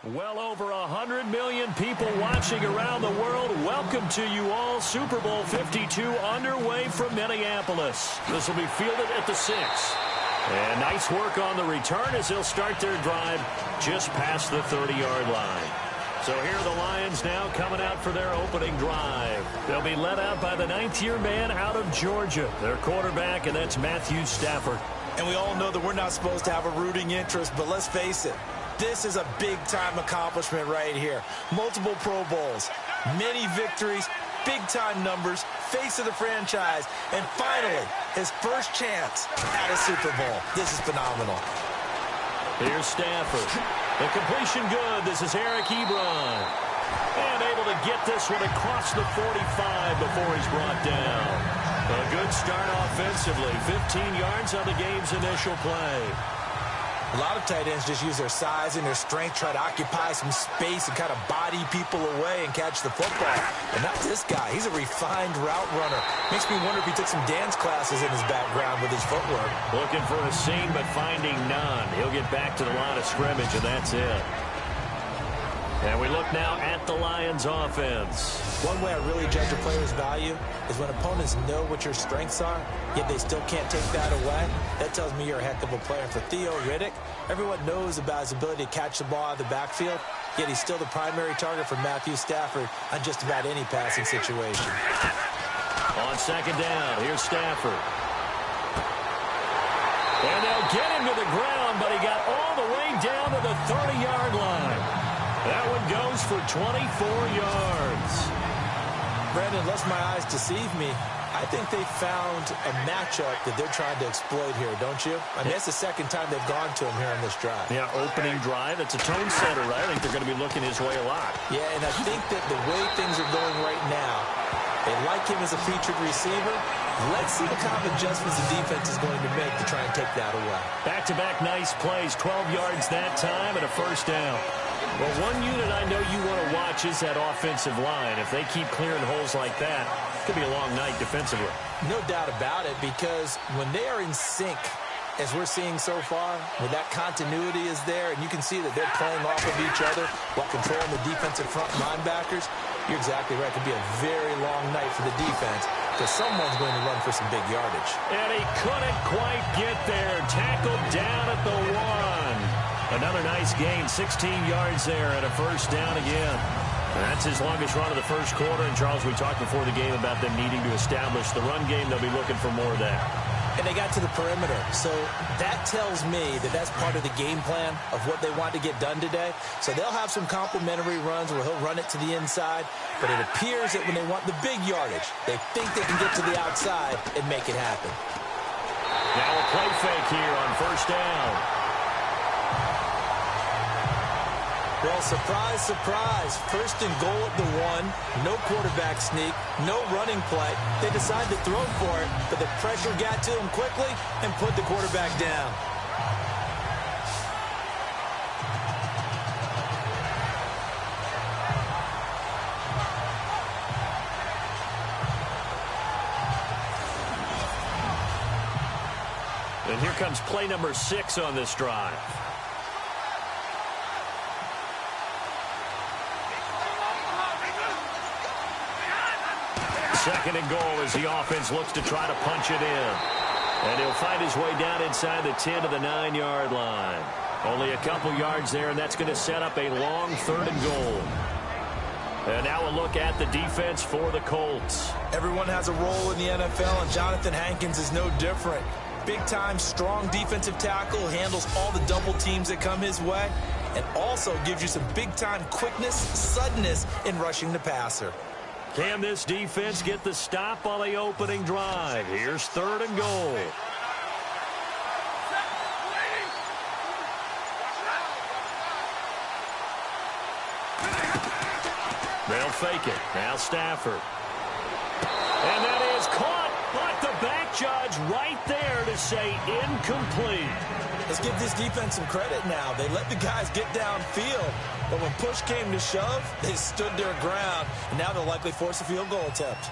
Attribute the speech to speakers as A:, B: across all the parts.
A: Well over 100 million people watching around the world. Welcome to you all. Super Bowl 52 underway from Minneapolis. This will be fielded at the 6. And nice work on the return as they'll start their drive just past the 30-yard line. So here are the Lions now coming out for their opening drive. They'll be led out by the 9th-year man out of Georgia, their quarterback, and that's Matthew Stafford.
B: And we all know that we're not supposed to have a rooting interest, but let's face it. This is a big-time accomplishment right here. Multiple Pro Bowls, many victories, big-time numbers, face of the franchise, and finally, his first chance at a Super Bowl. This is phenomenal.
A: Here's Stafford. The completion good. This is Eric Ebron. And able to get this one across the 45 before he's brought down. A good start offensively. 15 yards on the game's initial play.
B: A lot of tight ends just use their size and their strength, try to occupy some space and kind of body people away and catch the football. And not this guy. He's a refined route runner. Makes me wonder if he took some dance classes in his background with his footwork.
A: Looking for a seam, but finding none. He'll get back to the line of scrimmage, and that's it. And we look now at the Lions offense.
B: One way I really judge a player's value is when opponents know what your strengths are, yet they still can't take that away. That tells me you're a heck of a player. For Theo Riddick, everyone knows about his ability to catch the ball out of the backfield, yet he's still the primary target for Matthew Stafford on just about any passing situation.
A: On second down, here's Stafford. And they'll get him to the ground, but he got all the way down to the 30-yard line. That one goes for 24 yards.
B: Brandon, lest my eyes deceive me, I think they found a matchup that they're trying to exploit here, don't you? I mean, it's the second time they've gone to him here on this drive.
A: Yeah, opening drive. It's a tone setter, right? I think they're going to be looking his way a lot.
B: Yeah, and I think that the way things are going right now, they like him as a featured receiver. Let's see what kind of adjustments the defense is going to make to try and take that away.
A: Back-to-back nice plays, 12 yards that time and a first down. Well, one unit I know you want to watch is that offensive line. If they keep clearing holes like that, it could be a long night defensively.
B: No doubt about it, because when they are in sync, as we're seeing so far, when that continuity is there, and you can see that they're playing off of each other while controlling the defensive front linebackers, you're exactly right. It could be a very long night for the defense because someone's going to run for some big yardage.
A: And he couldn't quite get there. Tackled down at the 1. Another nice gain, 16 yards there and a first down again. And that's his longest run of the first quarter. And, Charles, we talked before the game about them needing to establish the run game. They'll be looking for more of that.
B: And they got to the perimeter. So that tells me that that's part of the game plan of what they want to get done today. So they'll have some complimentary runs where he'll run it to the inside. But it appears that when they want the big yardage, they think they can get to the outside and make it happen.
A: Now a play fake here on first down.
B: Well, surprise, surprise. First and goal at the 1. No quarterback sneak. No running play. They decide to throw for it, but the pressure got to him quickly and put the quarterback down.
A: And here comes play number 6 on this drive. Second and goal as the offense looks to try to punch it in. And he'll find his way down inside the 10 to the 9-yard line. Only a couple yards there, and that's going to set up a long third and goal. And now a look at the defense for the Colts.
B: Everyone has a role in the NFL, and Jonathan Hankins is no different. Big-time, strong defensive tackle, handles all the double teams that come his way, and also gives you some big-time quickness, suddenness in rushing the passer.
A: Can this defense get the stop on the opening drive? Here's third and goal. They'll fake it. Now Stafford. And that is caught, but the back judge right there to say incomplete.
B: Let's give this defense some credit now. They let the guys get downfield, but when push came to shove, they stood their ground, and now they'll likely force a field goal attempt.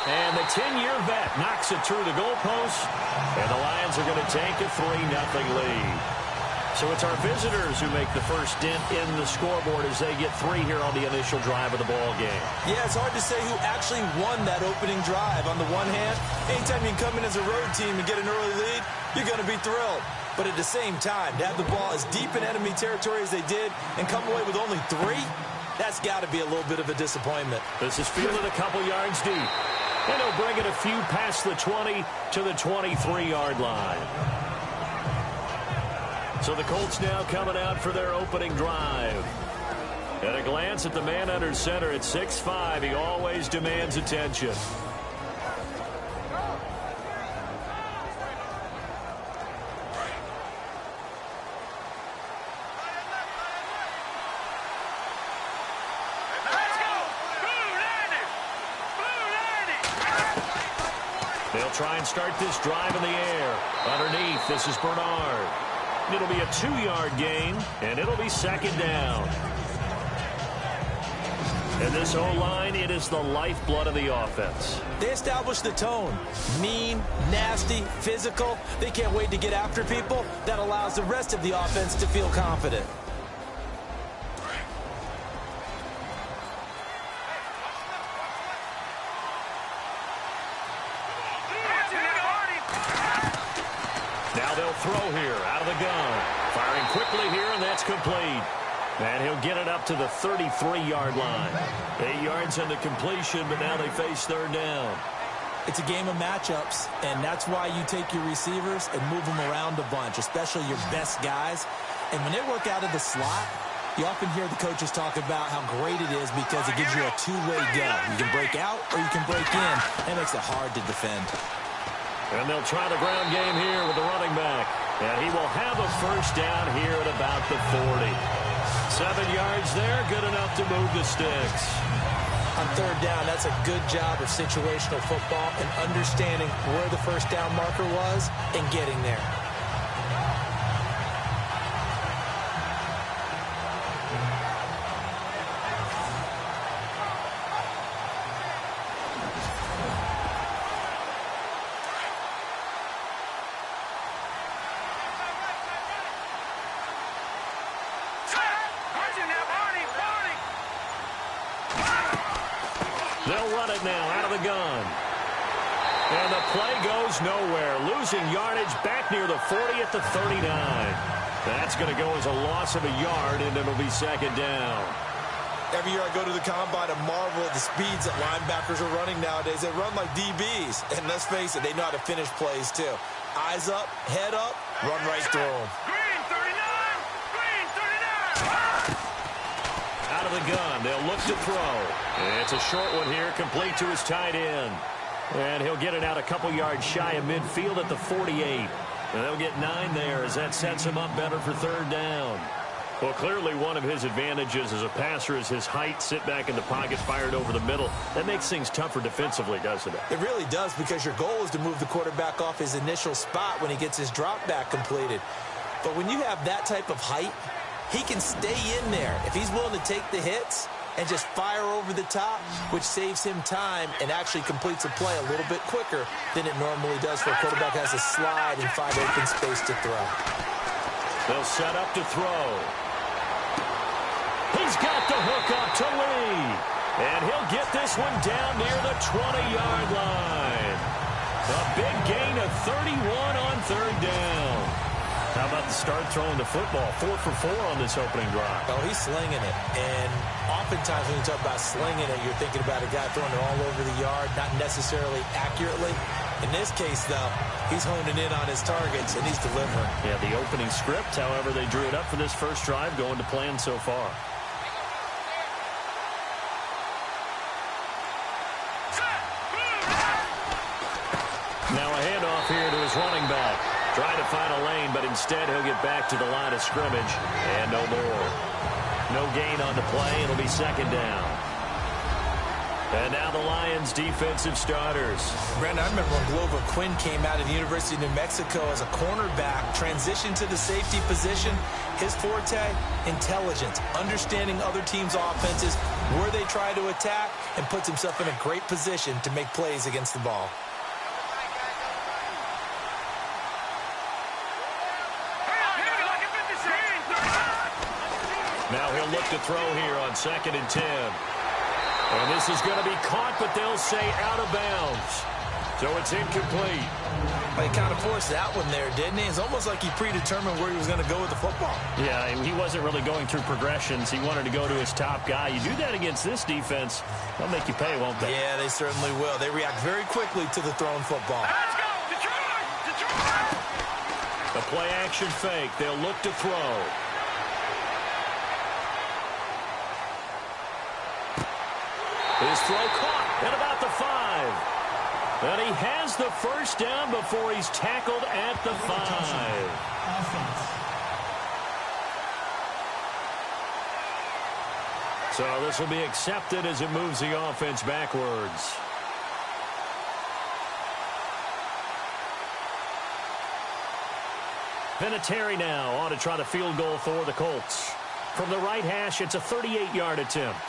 A: And the The 10-year vet knocks it through the goalpost, and the Lions are going to take a 3-0 lead. So it's our visitors who make the first dent in the scoreboard as they get 3 here on the initial drive of the ball game.
B: Yeah, it's hard to say who actually won that opening drive. On the one hand, anytime you can come in as a road team and get an early lead, you're going to be thrilled. But at the same time, to have the ball as deep in enemy territory as they did and come away with only 3, that's got to be a little bit of a disappointment.
A: This is fielded a couple yards deep. And he'll bring it a few past the 20 to the 23-yard line. So the Colts now coming out for their opening drive. At a glance at the man under center at 6'5", he always demands attention. They'll try and start this drive in the air. Underneath, this is Bernard. It'll be a 2-yard gain, and it'll be second down. And this O-line, it is the lifeblood of the offense.
B: They establish the tone. Mean, nasty, physical. They can't wait to get after people. That allows the rest of the offense to feel confident.
A: Now they'll throw here out of the gun. Firing quickly here, and that's complete. And he'll get it up to the 33-yard line. 8 yards on the completion, but now they face third down.
B: It's a game of matchups, and that's why you take your receivers and move them around a bunch, especially your best guys. And when they work out of the slot, you often hear the coaches talk about how great it is because it gives you a two-way go. You can break out or you can break in. That makes it hard to defend.
A: And they'll try the ground game here with the running back. And he will have a first down here at about the 40. 7 yards there, good enough to move the sticks.
B: On third down, that's a good job of situational football and understanding where the first down marker was and getting there.
A: They'll run it now out of the gun. And the play goes nowhere. Losing yardage back near the 40 at the 39. That's going to go as a loss of a yard, and it'll be second down.
B: Every year I go to the combine and marvel at the speeds that linebackers are running nowadays. They run like DBs. And let's face it, they know how to finish plays too. Eyes up, head up, run right through them.
C: Green 39! Green 39!
A: Out of the gun, they'll look to throw. It's a short one here, complete to his tight end. And he'll get it out a couple yards shy of midfield at the 48. And they'll get 9 there as that sets him up better for third down. Well, clearly one of his advantages as a passer is his height, sit back in the pocket, fired over the middle. That makes things tougher defensively, doesn't it?
B: It really does, because your goal is to move the quarterback off his initial spot when he gets his drop back completed. But when you have that type of height, he can stay in there if he's willing to take the hits and just fire over the top, which saves him time and actually completes a play a little bit quicker than it normally does for a quarterback has a slide and find open space to throw.
A: They'll set up to throw. He's got the hook up to Lee. And he'll get this one down near the 20-yard line. A big gain of 31 on third down. How about the start throwing the football? 4 for 4 on this opening drive.
B: Oh, he's slinging it. And oftentimes when you talk about slinging it, you're thinking about a guy throwing it all over the yard, not necessarily accurately. In this case, though, he's honing in on his targets, and he's delivering.
A: Yeah, the opening script, however, they drew it up for this first drive, going to plan so far. Now a handoff here to his running back. Trying to find a lane, but instead he'll get back to the line of scrimmage. And no more. No gain on the play. It'll be second down. And now the Lions' defensive starters.
B: Brandon, I remember when Glover Quinn came out of the University of New Mexico as a cornerback, transitioned to the safety position. His forte, intelligence, understanding other teams' offenses, where they try to attack, and puts himself in a great position to make plays against the ball.
A: Now he'll look to throw here on 2nd and 10. And this is going to be caught, but they'll say out of bounds. So it's incomplete.
B: He kind of forced that one there, didn't he? It's almost like he predetermined where he was going to go with the football.
A: Yeah, he wasn't really going through progressions. He wanted to go to his top guy. You do that against this defense, they'll make you pay, won't they?
B: Yeah, they certainly will. They react very quickly to the thrown football.
C: Let's go! Detroit! Detroit!
A: The play-action fake. They'll look to throw. His throw caught at about the 5. And he has the first down before he's tackled at the 5. So this will be accepted as it moves the offense backwards. Vinatieri now on to try the field goal for the Colts. From the right hash, it's a 38-yard attempt.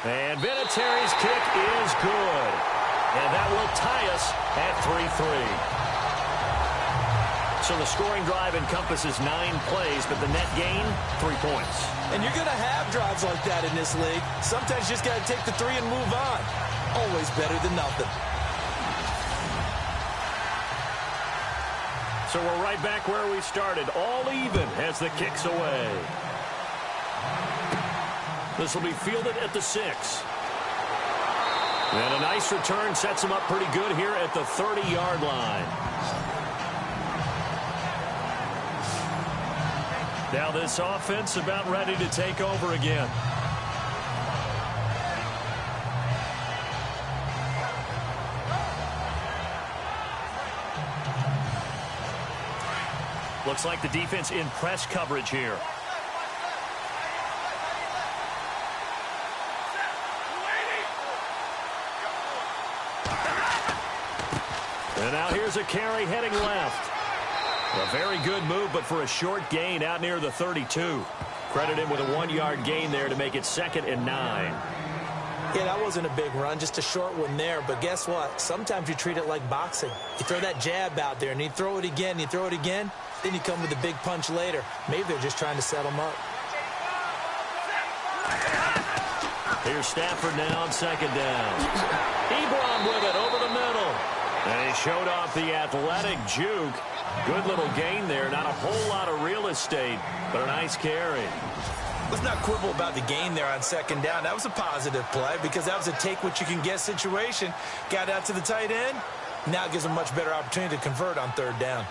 A: And Vinatieri's kick is good. And that will tie us at 3-3. So the scoring drive encompasses 9 plays, but the net gain, 3 points.
B: And you're going to have drives like that in this league. Sometimes you just got to take the 3 and move on. Always better than nothing.
A: So we're right back where we started. All even as the kick's away. This will be fielded at the 6. And a nice return sets him up pretty good here at the 30-yard line. Now this offense about ready to take over again. Looks like the defense in press coverage here. And now here's a carry heading left. A very good move, but for a short gain out near the 32. Credit him with a 1-yard gain there to make it 2nd and 9.
B: Yeah, that wasn't a big run, just a short one there. But guess what? Sometimes you treat it like boxing. You throw that jab out there, and you throw it again, you throw it again, then you come with a big punch later. Maybe they're just trying to set them up.
A: Here's Stafford now on 2nd down. Ebron with it over the middle. And he showed off the athletic juke. Good little gain there. Not a whole lot of real estate, but a nice carry.
B: Let's not quibble about the gain there on 2nd down. That was a positive play because that was a take-what-you-can-get situation. Got out to the tight end. Now it gives them a much better opportunity to convert on 3rd down.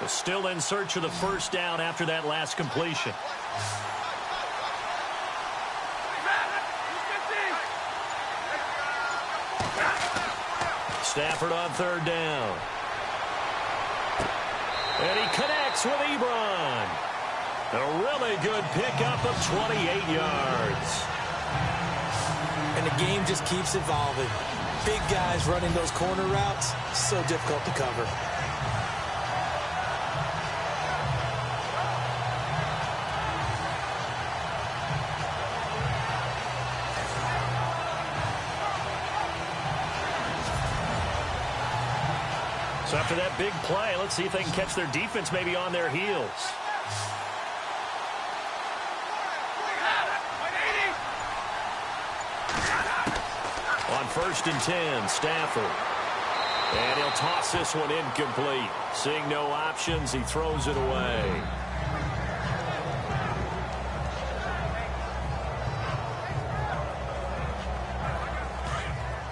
A: Still in search of the first down after that last completion. Stafford on 3rd down. And he connects with Ebron. A really good pickup of 28 yards.
B: And the game just keeps evolving. Big guys running those corner routes, so difficult to cover.
A: So after that big play, let's see if they can catch their defense maybe on their heels. On 1st and 10, Stafford. And he'll toss this one incomplete. Seeing no options, he throws it away.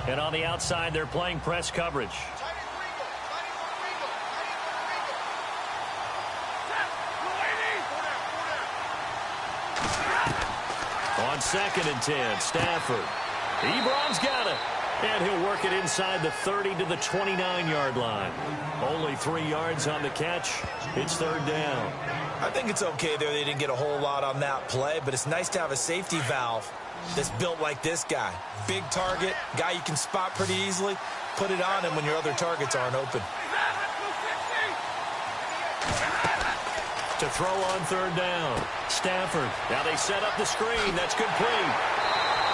A: And on the outside, they're playing press coverage. 2nd and 10. Stafford. Ebron's got it. And he'll work it inside the 30 to the 29-yard line. Only 3 yards on the catch. It's 3rd down.
B: I think it's okay there. They didn't get a whole lot on that play, but it's nice to have a safety valve that's built like this guy. Big target, guy you can spot pretty easily. Put it on him when your other targets aren't open.
A: To throw on 3rd down. Stafford. Now they set up the screen. That's complete.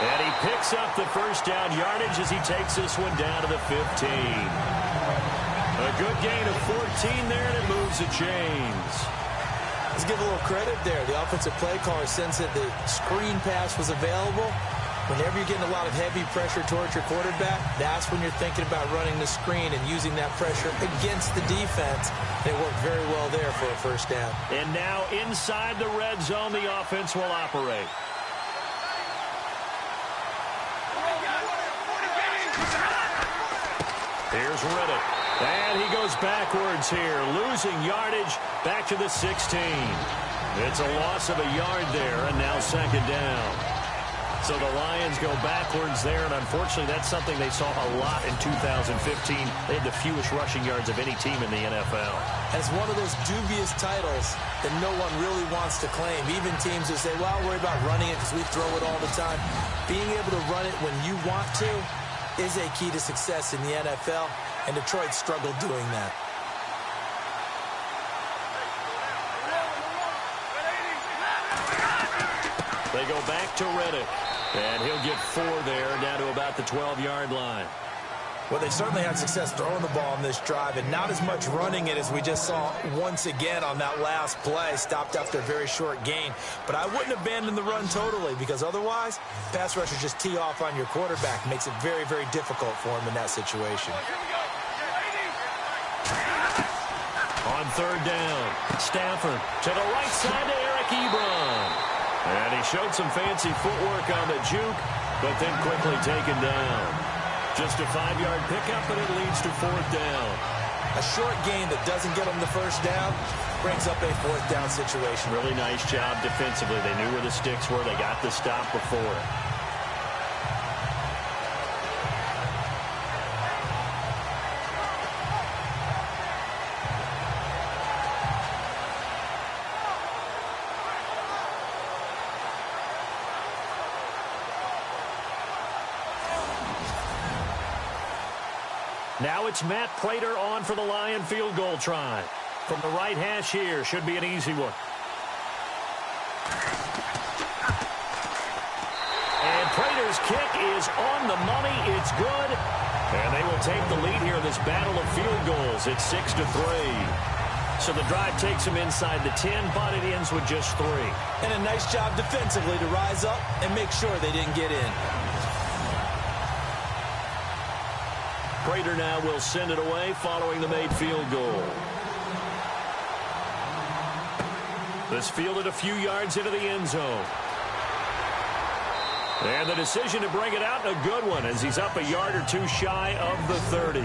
A: And he picks up the 1st down yardage as he takes this one down to the 15. A good gain of 14 there, and it moves the chains.
B: Let's give a little credit there. The offensive play caller sensed that the screen pass was available. Whenever you're getting a lot of heavy pressure towards your quarterback, that's when you're thinking about running the screen and using that pressure against the defense. It worked very well there for a 1st down.
A: And now inside the red zone, the offense will operate. Here's Riddick. And he goes backwards here, losing yardage back to the 16. It's a loss of a yard there, and now 2nd down. So the Lions go backwards there, and unfortunately that's something they saw a lot in 2015. They had the fewest rushing yards of any team in the NFL.
B: And it's one of those dubious titles that no one really wants to claim. Even teams who say, well, I'll worry about running it because we throw it all the time. Being able to run it when you want to is a key to success in the NFL, and Detroit struggled doing that.
A: They go back to Riddick, and he'll get 4 there, down to about the 12-yard line.
B: Well, they certainly had success throwing the ball in this drive, and not as much running it as we just saw once again on that last play. Stopped after a very short gain. But I wouldn't abandon the run totally, because otherwise, pass rushers just tee off on your quarterback. Makes it very, very difficult for him in that situation.
A: On 3rd down, Stafford to the right side to Eric Ebron. And he showed some fancy footwork on the juke, but then quickly taken down. Just a 5-yard pickup, and it leads to 4th down.
B: A short gain that doesn't get them the 1st down brings up a 4th down situation.
A: Really nice job defensively. They knew where the sticks were. They got the stop before it. Now it's Matt Prater on for the Lion field goal try. From the right hash here, should be an easy one. And Prater's kick is on the money. It's good. And they will take the lead here in this battle of field goals. It's 6-3. So the drive takes them inside the 10, but it ends with just 3.
B: And a nice job defensively to rise up and make sure they didn't get in.
A: Prater now will send it away following the made field goal. This fielded a few yards into the end zone. And the decision to bring it out, a good one, as he's up a yard or 2 shy of the 30.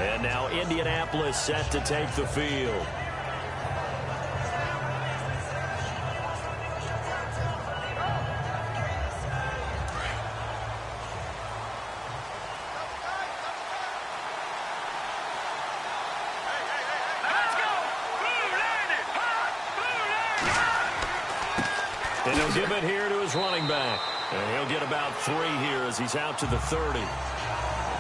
A: And now Indianapolis set to take the field. And he'll give it here to his running back. And he'll get about 3 here as he's out to the 30.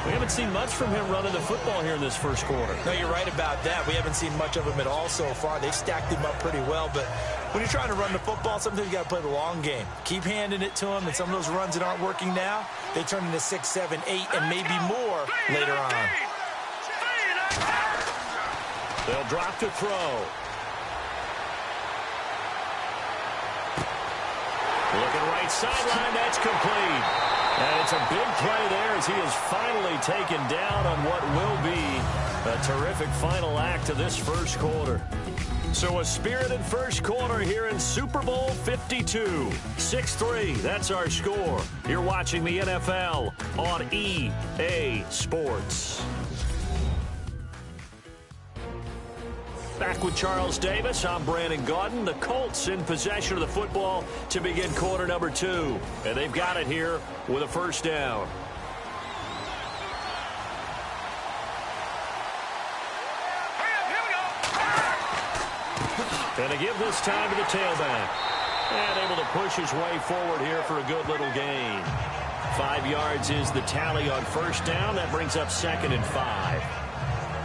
A: We haven't seen much from him running the football here in this first quarter.
B: No, you're right about that. We haven't seen much of him at all so far. They've stacked him up pretty well. But when you're trying to run the football, sometimes you got to play the long game. Keep handing it to him. And some of those runs that aren't working now, they turn into 6, 7, 8, and maybe more later on.
A: They'll drop to throw. Looking right sideline, that's complete. And it's a big play there as he is finally taken down on what will be a terrific final act of this first quarter. So a spirited first quarter here in Super Bowl 52. 6-3, that's our score. You're watching the NFL on EA Sports. Back with Charles Davis, I'm Brandon Gaudin. The Colts in possession of the football to begin quarter number 2. And they've got it here with a first down. And they give this time to the tailback. And able to push his way forward here for a good little gain. 5 yards is the tally on first down. That brings up 2nd and 5.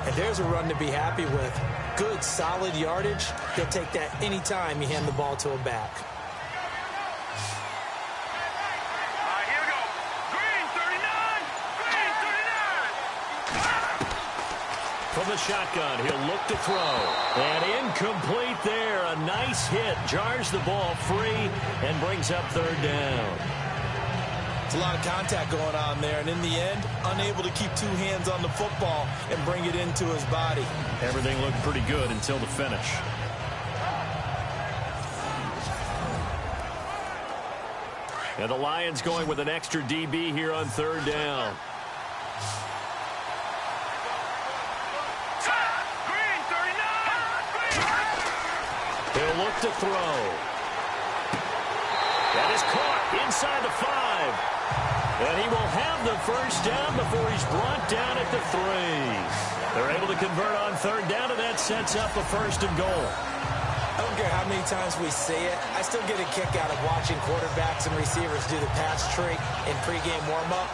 B: And there's a run to be happy with. Good, solid yardage. He'll take that any time you hand the ball to a back.
C: Here we go. Green 39. Green 39.
A: From the shotgun, he'll look to throw. And incomplete there. A nice hit. Jars the ball free and brings up 3rd down.
B: It's a lot of contact going on there, and in the end, unable to keep 2 hands on the football and bring it into his body.
A: Everything looked pretty good until the finish. And the Lions going with an extra DB here on 3rd down.
C: Green 39.
A: He'll look to throw. That is caught inside the 5. And he will have the first down before he's brought down at the 3. They're able to convert on 3rd down, and that sets up a 1st and goal.
B: I don't care how many times we say it. I still get a kick out of watching quarterbacks and receivers do the pass trick in pregame warm-up.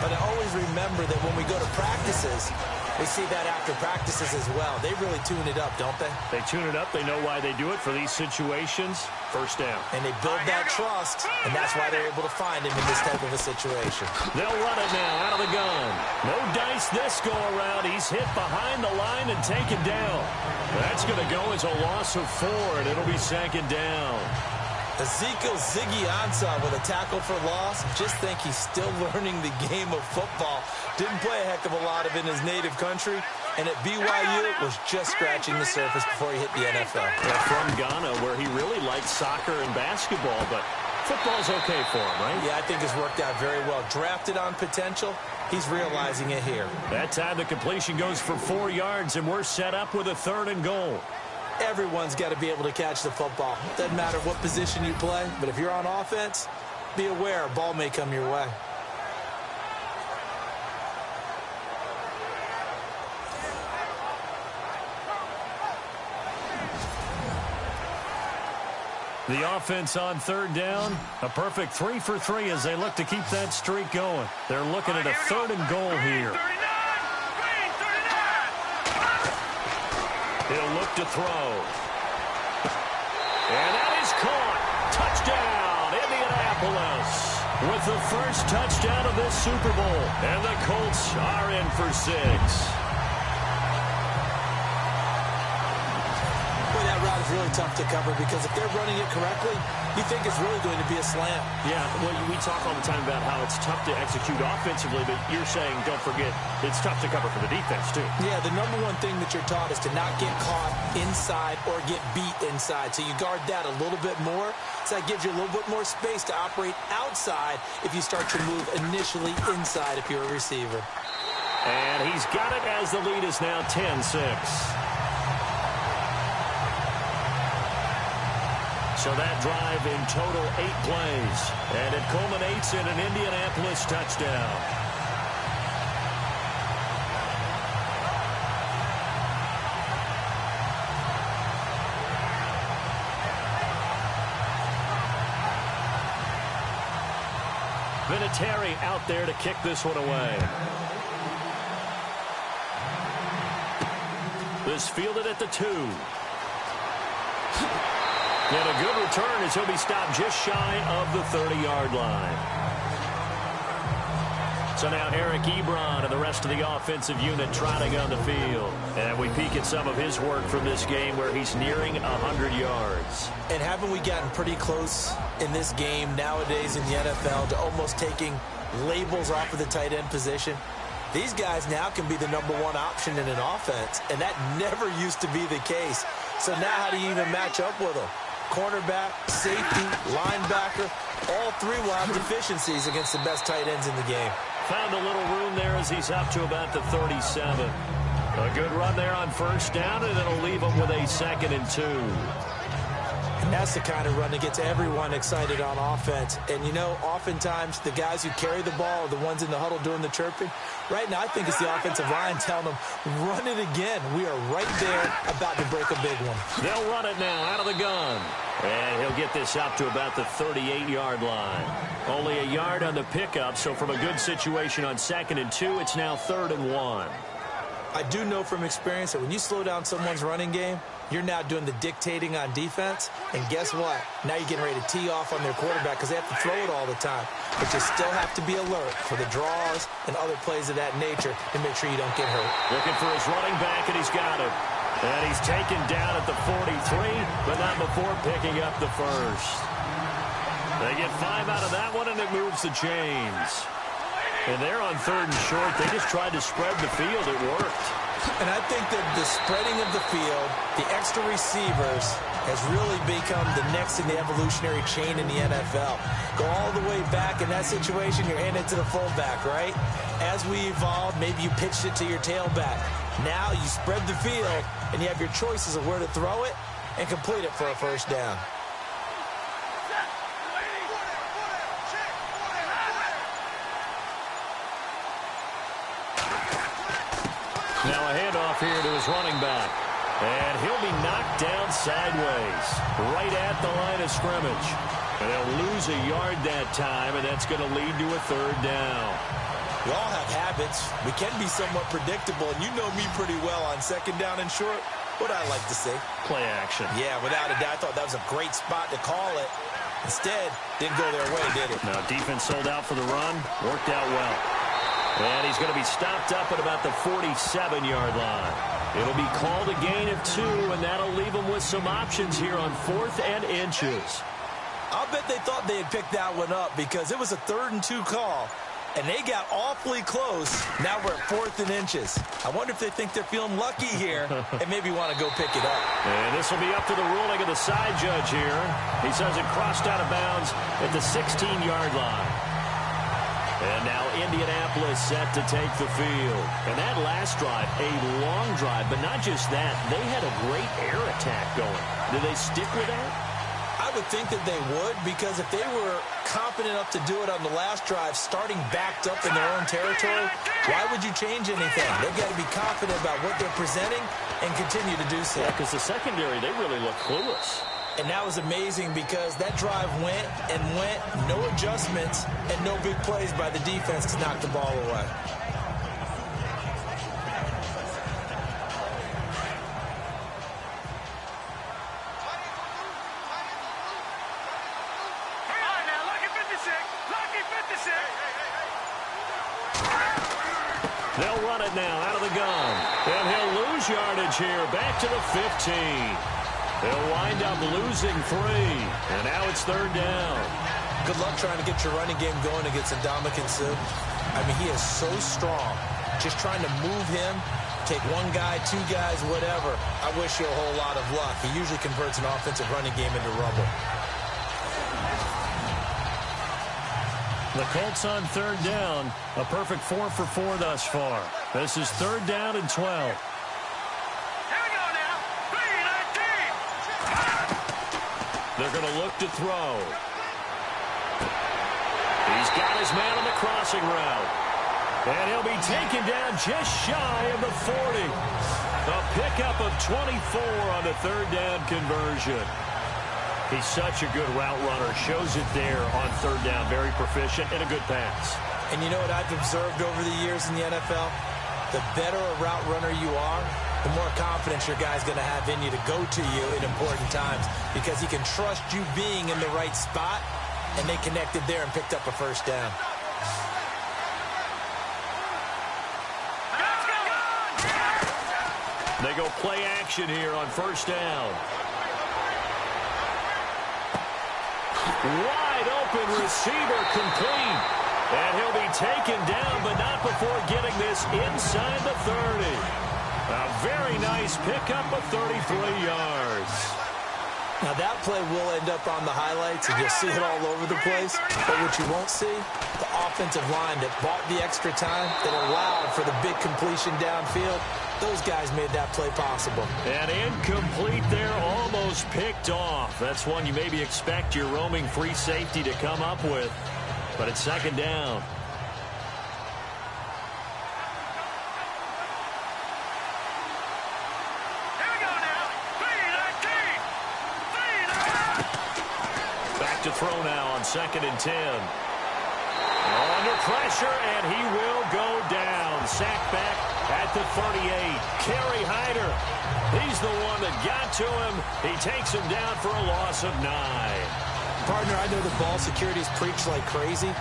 B: But I always remember that when we go to practices, we see that after practices as well. They really tune it up, don't they?
A: They tune it up. They know why they do it for these situations. First down.
B: And they build that trust, and that's why they're able to find him in this type of a situation.
A: They'll run it now out of the gun. No dice this go-around. He's hit behind the line and taken down. That's going to go as a loss of 4, and it'll be 2nd down.
B: Ezekiel Ziggy Ansah with a tackle for loss. Just think he's still learning the game of football. Didn't play a heck of a lot of it in his native country. And at BYU, was just scratching the surface before he hit the NFL.
A: Yeah, from Ghana, where he really liked soccer and basketball, but football's okay for him, right?
B: Yeah, I think it's worked out very well. Drafted on potential, he's realizing it here.
A: That time the completion goes for 4 yards, and we're set up with a 3rd and goal.
B: Everyone's got to be able to catch the football. Doesn't matter what position you play, but if you're on offense, be aware a ball may come your way.
A: The offense on 3rd down, a perfect 3 for 3 as they look to keep that streak going. They're looking at a 3rd and goal here. He'll look to throw. And that is caught. Touchdown, Indianapolis. With the first touchdown of this Super Bowl. And the Colts are in for 6.
B: That route is really tough to cover because if they're running it correctly, you think it's really going to be a slant.
A: Yeah, well, we talk all the time about how it's tough to execute offensively, but you're saying, don't forget, it's tough to cover for the defense, too.
B: Yeah, the number one thing that you're taught is to not get caught inside or get beat inside. So you guard that a little bit more. So that gives you a little bit more space to operate outside if you start your move initially inside if you're a receiver.
A: And he's got it as the lead is now 10-6. So that drive in total 8 plays. And it culminates in an Indianapolis touchdown. Vinatieri out there to kick this one away. This fielded at the 2. And a good return as he'll be stopped just shy of the 30-yard line. So now Eric Ebron and the rest of the offensive unit trotting on the field. And we peek at some of his work from this game where he's nearing 100 yards.
B: And haven't we gotten pretty close in this game nowadays in the NFL to almost taking labels off of the tight end position? These guys now can be the number 1 option in an offense, and that never used to be the case. So now how do you even match up with them? Cornerback, safety, linebacker, all 3 will have deficiencies against the best tight ends in the game.
A: Found a little room there as he's up to about the 37. A good run there on first down, and it'll leave them with a 2nd and 2.
B: And that's the kind of run that gets everyone excited on offense. And, you know, oftentimes the guys who carry the ball are the ones in the huddle doing the chirping. Right now, I think it's the offensive line telling them, run it again. We are right there about to break a big one.
A: They'll run it now out of the gun. And he'll get this up to about the 38-yard line. Only a yard on the pickup, so from a good situation on 2nd and 2, it's now 3rd and 1.
B: I do know from experience that when you slow down someone's running game, you're now doing the dictating on defense. And guess what? Now you're getting ready to tee off on their quarterback because they have to throw it all the time. But you still have to be alert for the draws and other plays of that nature to make sure you don't get hurt.
A: Looking for his running back, and he's got him. And he's taken down at the 43, but not before picking up the first. They get 5 out of that one, and it moves the chains. And they're on 3rd and short. They just tried to spread the field. It worked.
B: And I think that the spreading of the field, the extra receivers, has really become the next in the evolutionary chain in the NFL. Go all the way back in that situation, you're handed to the fullback, right? As we evolve, maybe you pitched it to your tailback. Now you spread the field, and you have your choices of where to throw it and complete it for a first down.
A: Now a handoff here to his running back. And he'll be knocked down sideways, right at the line of scrimmage. And they'll lose a yard that time, and that's going to lead to a 3rd down.
B: We all have habits. We can be somewhat predictable, and you know me pretty well on 2nd down and short. What I like to say?
A: Play action.
B: Yeah, without a doubt, I thought that was a great spot to call it. Instead, didn't go their way, did it?
A: Now defense sold out for the run. Worked out well. And he's going to be stopped up at about the 47-yard line. It'll be called a gain of 2, and that'll leave them with some options here on 4th and inches.
B: I'll bet they thought they had picked that one up because it was a 3rd and 2 call, and they got awfully close. Now we're at 4th and inches. I wonder if they think they're feeling lucky here and maybe want to go pick it up.
A: And this will be up to the ruling of the side judge here. He says it crossed out of bounds at the 16-yard line. And now Indianapolis set to take the field. And that last drive, a long drive, but not just that. They had a great air attack going. Do they stick with that?
B: I would think that they would, because if they were confident enough to do it on the last drive, starting backed up in their own territory, why would you change anything? They've got to be confident about what they're presenting and continue to do so.
A: Yeah, because the secondary, they really look clueless.
B: And that was amazing because that drive went and went, no adjustments, and no big plays by the defense to knock the ball away.
A: They'll run it now out of the gun. And he'll lose yardage here. Back to the 15. They'll wind up losing 3. And now it's 3rd down.
B: Good luck trying to get your running game going against Ndamukong Suh. I mean, he is so strong. Just trying to move him, take one guy, 2 guys, whatever. I wish you a whole lot of luck. He usually converts an offensive running game into rubble.
A: The Colts on 3rd down. A perfect 4 for 4 thus far. This is 3rd down and 12.
C: Here we go now. 3-19.
A: They're going to look to throw. He's got his man on the crossing route. And he'll be taken down just shy of the 40. A pickup of 24 on the 3rd down conversion. He's such a good route runner. Shows it there on 3rd down. Very proficient and a good pass.
B: And you know what I've observed over the years in the NFL? The better a route runner you are, the more confidence your guy's going to have in you to go to you in important times because he can trust you being in the right spot, and they connected there and picked up a first down.
A: They go play action here on 1st down. Wide open receiver complete. And he'll be taken down, but not before getting this inside the 30. A very nice pickup of 33 yards.
B: Now that play will end up on the highlights, and you'll see it all over the place. But what you won't see, the offensive line that bought the extra time, that allowed for the big completion downfield, Those guys made that play possible.
A: And incomplete there, almost picked off. That's one you maybe expect your roaming free safety to come up with. But it's second down.
C: Here we go now. 3-19.
A: Back to throw now on 2nd and 10. Under pressure, and he will go down. Sacked back at the 38. Kerry Hyder, he's the one that got to him. He takes him down for a loss of 9.
B: Partner, I know the ball security is preached like crazy,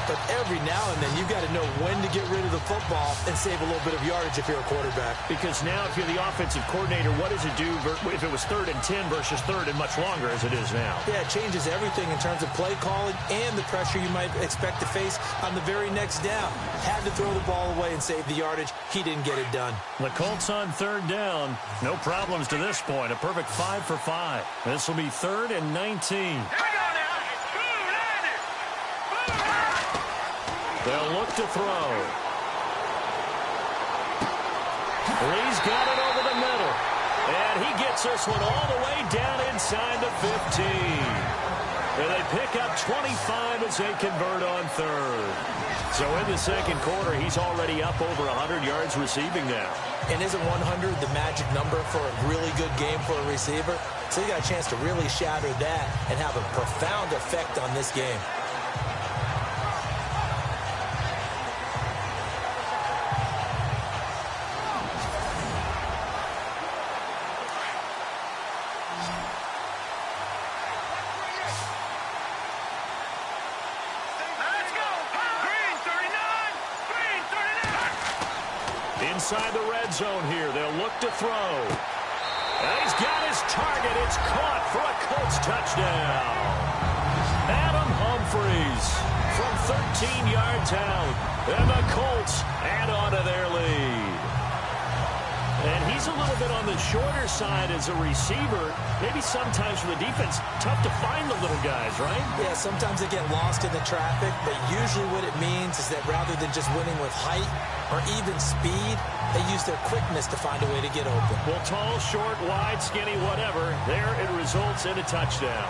B: but every now and then you've got to know when to get rid of the football and save a little bit of yardage if you're a quarterback.
A: Because now if you're the offensive coordinator, what does it do if it was 3rd and 10 versus 3rd and much longer as it is now?
B: Yeah, it changes everything in terms of play calling and the pressure you might expect to face on the very next down. Had to throw the ball away and save the yardage. He didn't get it done.
A: The Colts on 3rd down. No problems to this point. A perfect 5 for 5. This will be 3rd and 19.
C: Here we go now.
A: They'll look to throw. He's got it over the middle. And he gets this one all the way down inside the 15. And they pick up 25 as they convert on 3rd. So in the second quarter, he's already up over 100 yards receiving now.
B: And isn't 100 the magic number for a really good game for a receiver? So you got a chance to really shatter that and have a profound effect on this game.
A: Inside the red zone here, they'll look to throw. And he's got his target. It's caught for a Colts touchdown. Adam Humphries from 13 yards out. And the Colts add on to their lead. And he's a little bit on the shorter side as a receiver. Maybe sometimes for the defense, tough to find the little guys, right?
B: Yeah, sometimes they get lost in the traffic, but usually what it means is that rather than just winning with height or even speed, they use their quickness to find a way to get open.
A: Well, tall, short, wide, skinny, whatever, there it results in a touchdown.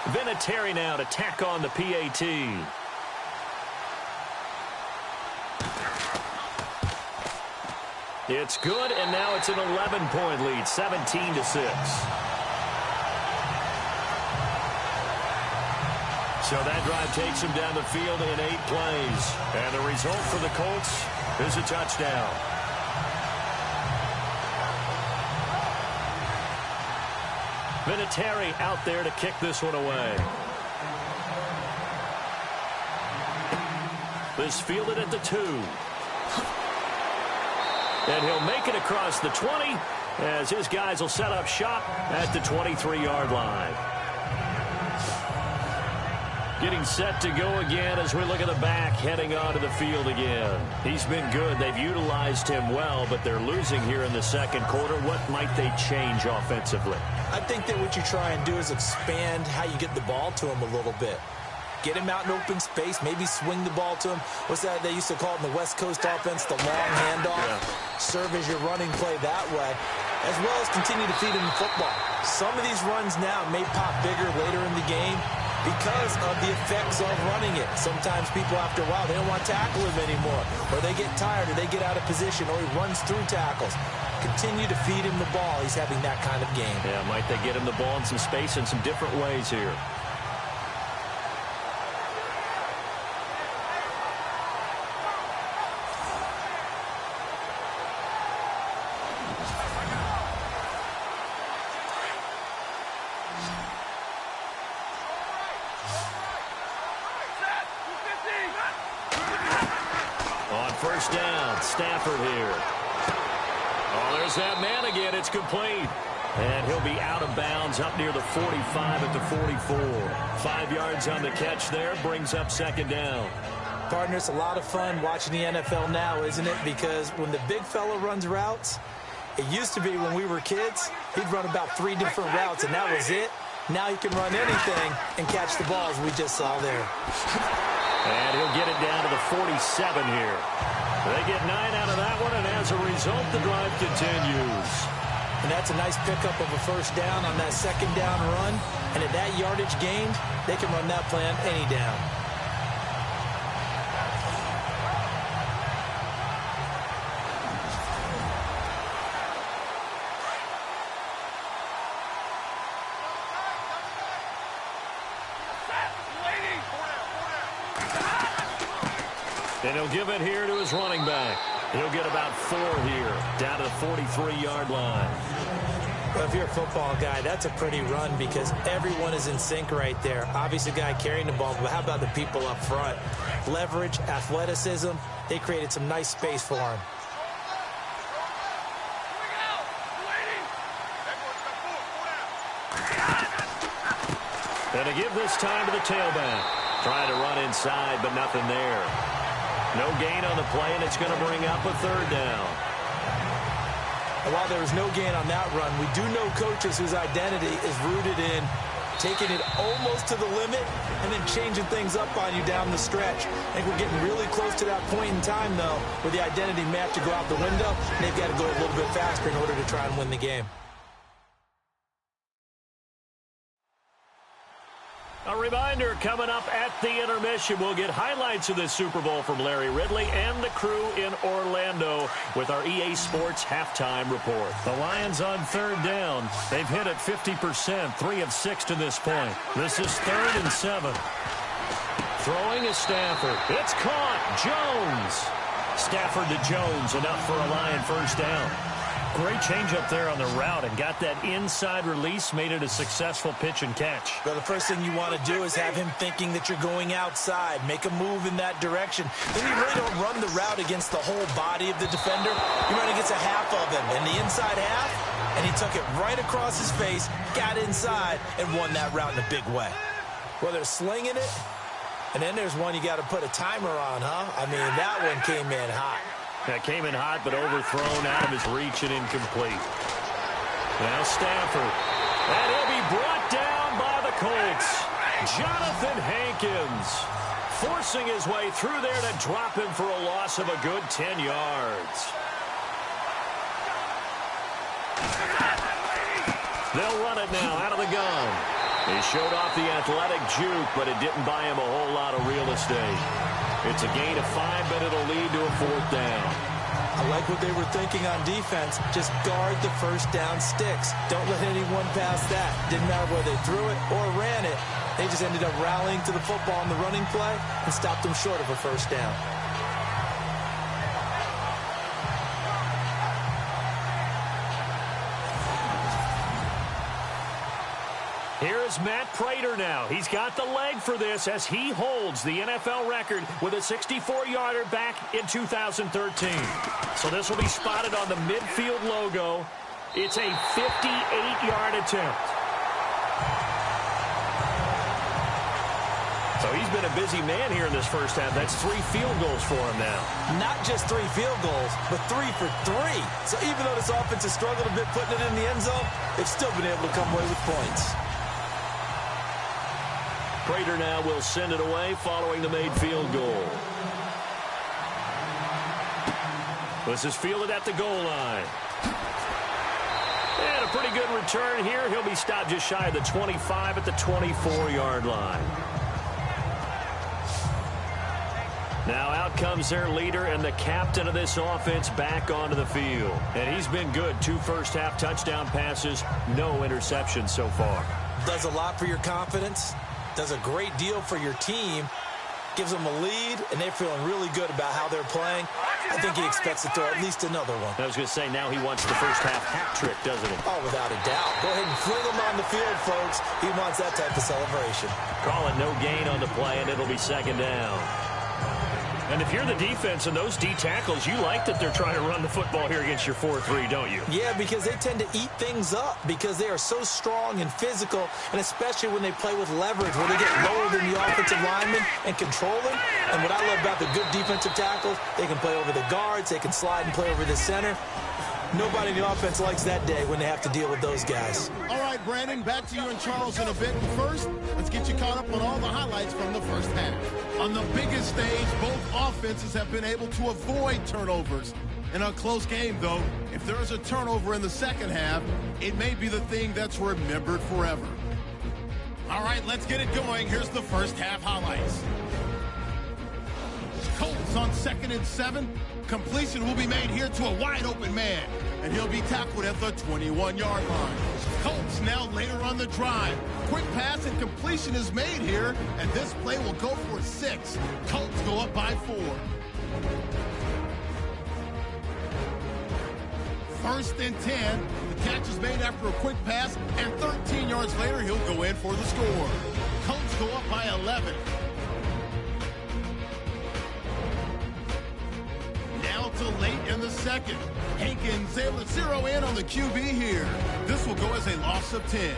A: Vinatieri now to tack on the PAT. It's good, and now it's an 11-point lead, 17-6. So that drive takes him down the field in 8 plays. And the result for the Colts is a touchdown. Vinatieri out there to kick this one away. This fielded at the 2. And he'll make it across the 20 as his guys will set up shop at the 23-yard line. Getting set to go again as we look at the back heading onto the field again. He's been good. They've utilized him well, but they're losing here in the second quarter. What might they change offensively?
B: I think that what you try and do is expand how you get the ball to him a little bit. Get him out in open space, maybe swing the ball to him. What's that they used to call it in the West Coast offense, the long handoff? Yeah. Serve as your running play that way, as well as continue to feed him the football. Some of these runs now may pop bigger later in the game because of the effects of running it. Sometimes people, after a while, they don't want to tackle him anymore, or they get tired, or they get out of position, or he runs through tackles. Continue to feed him the ball. He's having that kind of game.
A: Yeah, might they get him the ball in some space in some different ways here. First down, Stafford here. Oh, there's that man again. It's complete. And he'll be out of bounds up near the 45 at the 44. 5 yards on the catch there, brings up second down.
B: Partner, it's a lot of fun watching the NFL now, isn't it? Because when the big fella runs routes, It used to be when we were kids, he'd run about 3 different routes, and that was it. Now he can run anything and catch the balls we just saw there.
A: And he'll get it down to the 47 here. They get 9 out of that one, and as a result, the drive continues.
B: And that's a nice pickup of a first down on that second down run. And at that yardage gained, they can run that plan any down.
A: And he'll give it here to his running back. He'll get about 4 here, down to the 43-yard line.
B: Well, if you're a football guy, that's a pretty run because everyone is in sync right there. Obviously, the guy carrying the ball, but how about the people up front? Leverage, athleticism, they created some nice space for him.
A: And to give this time to the tailback. Trying to run inside, but nothing there. No gain on the play, and it's going to bring up a 3rd down.
B: And while there was no gain on that run, we do know coaches whose identity is rooted in taking it almost to the limit and then changing things up on you down the stretch. I think we're getting really close to that point in time, though, where the identity may have to go out the window, and they've got to go a little bit faster in order to try and win the game.
A: A reminder, coming up at the intermission, we'll get highlights of this Super Bowl from Larry Ridley and the crew in Orlando with our EA Sports halftime report. The Lions on 3rd down. They've hit it 50%, 3 of 6 to this point. This is 3rd and 7. Throwing is Stafford. It's caught. Jones. Stafford to Jones, enough for a Lion first down. Great change up there on the route and got that inside release, made it a successful pitch and catch.
B: Well, the first thing you want to do is have him thinking that you're going outside, make a move in that direction. Then you really don't run the route against the whole body of the defender. You run against a half of him in the inside half, and he took it right across his face, got inside, and won that route in a big way. Well, they're slinging it, and then there's one you got to put a timer on, huh? I mean, that one came in hot.
A: That came in hot, but overthrown out of his reach and incomplete. Now Stafford. And he'll be brought down by the Colts. Jonathan Hankins forcing his way through there to drop him for a loss of a good 10 yards. They'll run it now out of the gun. He showed off the athletic juke, but it didn't buy him a whole lot of real estate. It's a gain of 5, but it'll lead to a 4th down.
B: I like what they were thinking on defense. Just guard the first down sticks. Don't let anyone pass that. Didn't matter whether they threw it or ran it. They just ended up rallying to the football on the running play and stopped them short of a first down.
A: Here's Matt Prater now. He's got the leg for this as he holds the NFL record with a 64-yarder back in 2013. So this will be spotted on the midfield logo. It's a 58-yard attempt. So he's been a busy man here in this first half. That's 3 field goals for him now.
B: Not just 3 field goals, but 3 for 3. So even though this offense has struggled a bit putting it in the end zone, they've still been able to come away with points.
A: Prater now will send it away following the made field goal. This is fielded at the goal line. And a pretty good return here. He'll be stopped just shy of the 25 at the 24-yard line. Now out comes their leader and the captain of this offense back onto the field. And he's been good. 2 first-half touchdown passes, no interceptions so far.
B: Does a lot for your confidence. Does a great deal for your team. Gives them a lead, and they're feeling really good about how they're playing. I think he expects to throw at least another one.
A: I was going to say, now he wants the first-half hat trick, doesn't he?
B: Oh, without a doubt. Go ahead and fling him on the field, folks. He wants that type of celebration.
A: Call it no gain on the play, and it'll be 2nd down. And if you're the defense and those D tackles, you like that they're trying to run the football here against your 4-3, don't you?
B: Yeah, because they tend to eat things up because they are so strong and physical, and especially when they play with leverage, where they get lower than the offensive linemen and control them. And what I love about the good defensive tackles, they can play over the guards, they can slide and play over the center. Nobody in the offense likes that day when they have to deal with those guys.
D: All right, Brandon, back to you and Charles in a bit. First, let's get you caught up on all the highlights from the first half. On the biggest stage, both offenses have been able to avoid turnovers. In a close game, though, if there is a turnover in the second half, it may be the thing that's remembered forever. All right, let's get it going. Here's the first half highlights. Colts on 2nd and 7. Completion will be made here to a wide-open man, and he'll be tackled at the 21-yard line. Colts now later on the drive. Quick pass and completion is made here, and this play will go for 6. Colts go up by 4. 1st and 10. The catch is made after a quick pass, and 13 yards later, he'll go in for the score. Colts go up by 11. Now to late in the second. Hankins able to zero in on the QB here. This will go as a loss of 10.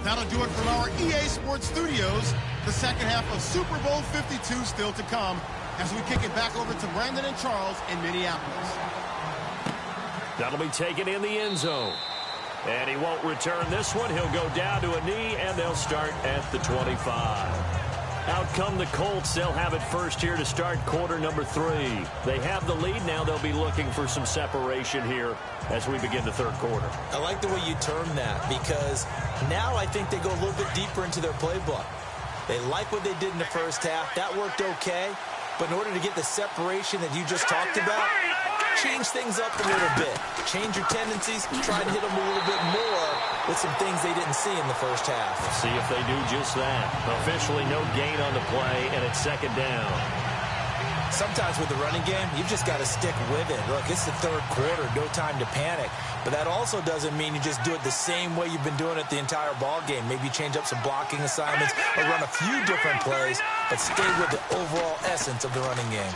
D: That'll do it from our EA Sports Studios. The second half of Super Bowl 52 still to come as we kick it back over to Brandon and Charles in Minneapolis.
A: That'll be taken in the end zone. And he won't return this one. He'll go down to a knee, and they'll start at the 25. Out come the Colts. They'll have it first here to start quarter number 3. They have the lead. Now they'll be looking for some separation here as we begin the third quarter.
B: I like the way you term that because now I think they go a little bit deeper into their playbook. They like what they did in the first half. That worked okay. But in order to get the separation that you just talked about, change things up a little bit. Change your tendencies. Try to hit them a little bit more with some things they didn't see in the first half.
A: See if they do just that. Officially no gain on the play, and it's second down.
B: Sometimes with the running game, you've just got to stick with it. Look, it's the third quarter, no time to panic. But that also doesn't mean you just do it the same way you've been doing it the entire ball game. Maybe change up some blocking assignments or run a few different plays, but stay with the overall essence of the running game.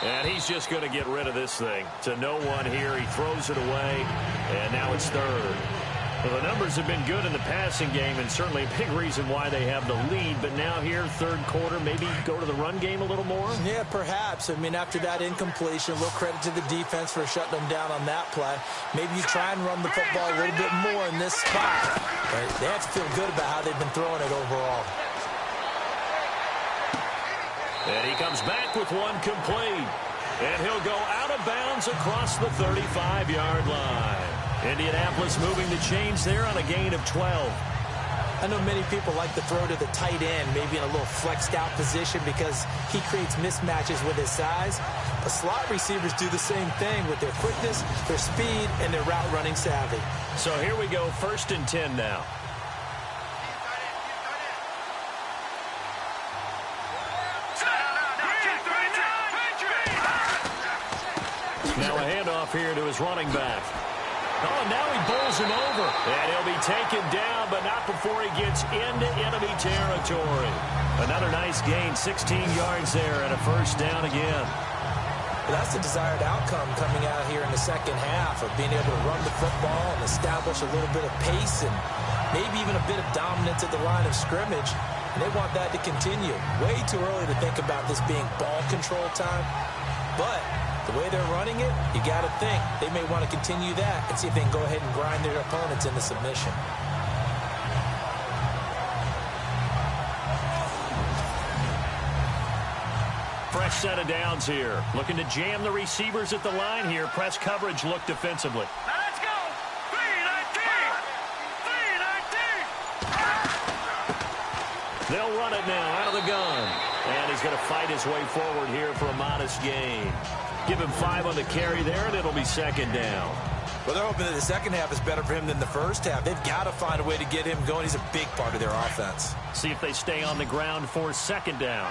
A: And he's just going to get rid of this thing. To no one here. He throws it away, and now it's third. Well, the numbers have been good in the passing game, and certainly a big reason why they have the lead. But now here, third quarter, maybe go to the run game a little more?
B: Yeah, perhaps. I mean, after that incompletion, a little credit to the defense for shutting them down on that play. Maybe you try and run the football a little bit more in this spot. But they have to feel good about how they've been throwing it overall.
A: And he comes back with one complete. And he'll go out of bounds across the 35-yard line. Indianapolis moving the chains there on a gain of 12.
B: I know many people like to throw to the tight end, maybe in a little flexed out position because he creates mismatches with his size. But slot receivers do the same thing with their quickness, their speed, and their route running savvy.
A: So here we go, 1st and 10 now. Now a handoff here to his running back. Oh, now he bowls him over. And he'll be taken down, but not before he gets into enemy territory. Another nice gain, 16 yards there, and a first down again.
B: Well, that's the desired outcome coming out here in the second half of being able to run the football and establish a little bit of pace and maybe even a bit of dominance at the line of scrimmage. And they want that to continue. Way too early to think about this being ball control time. But the way they're running it, you got to think they may want to continue that and see if they can go ahead and grind their opponents into submission.
A: Fresh set of downs here. Looking to jam the receivers at the line here. Press coverage look defensively.
C: Let's go. 3-19. 3-19.
A: They'll run it now out of the gun. And he's going to fight his way forward here for a modest gain. Give him 5 on the carry there, and it'll be second down.
B: Well, they're hoping that the second half is better for him than the first half. They've got to find a way to get him going. He's a big part of their offense.
A: See if they stay on the ground for second down.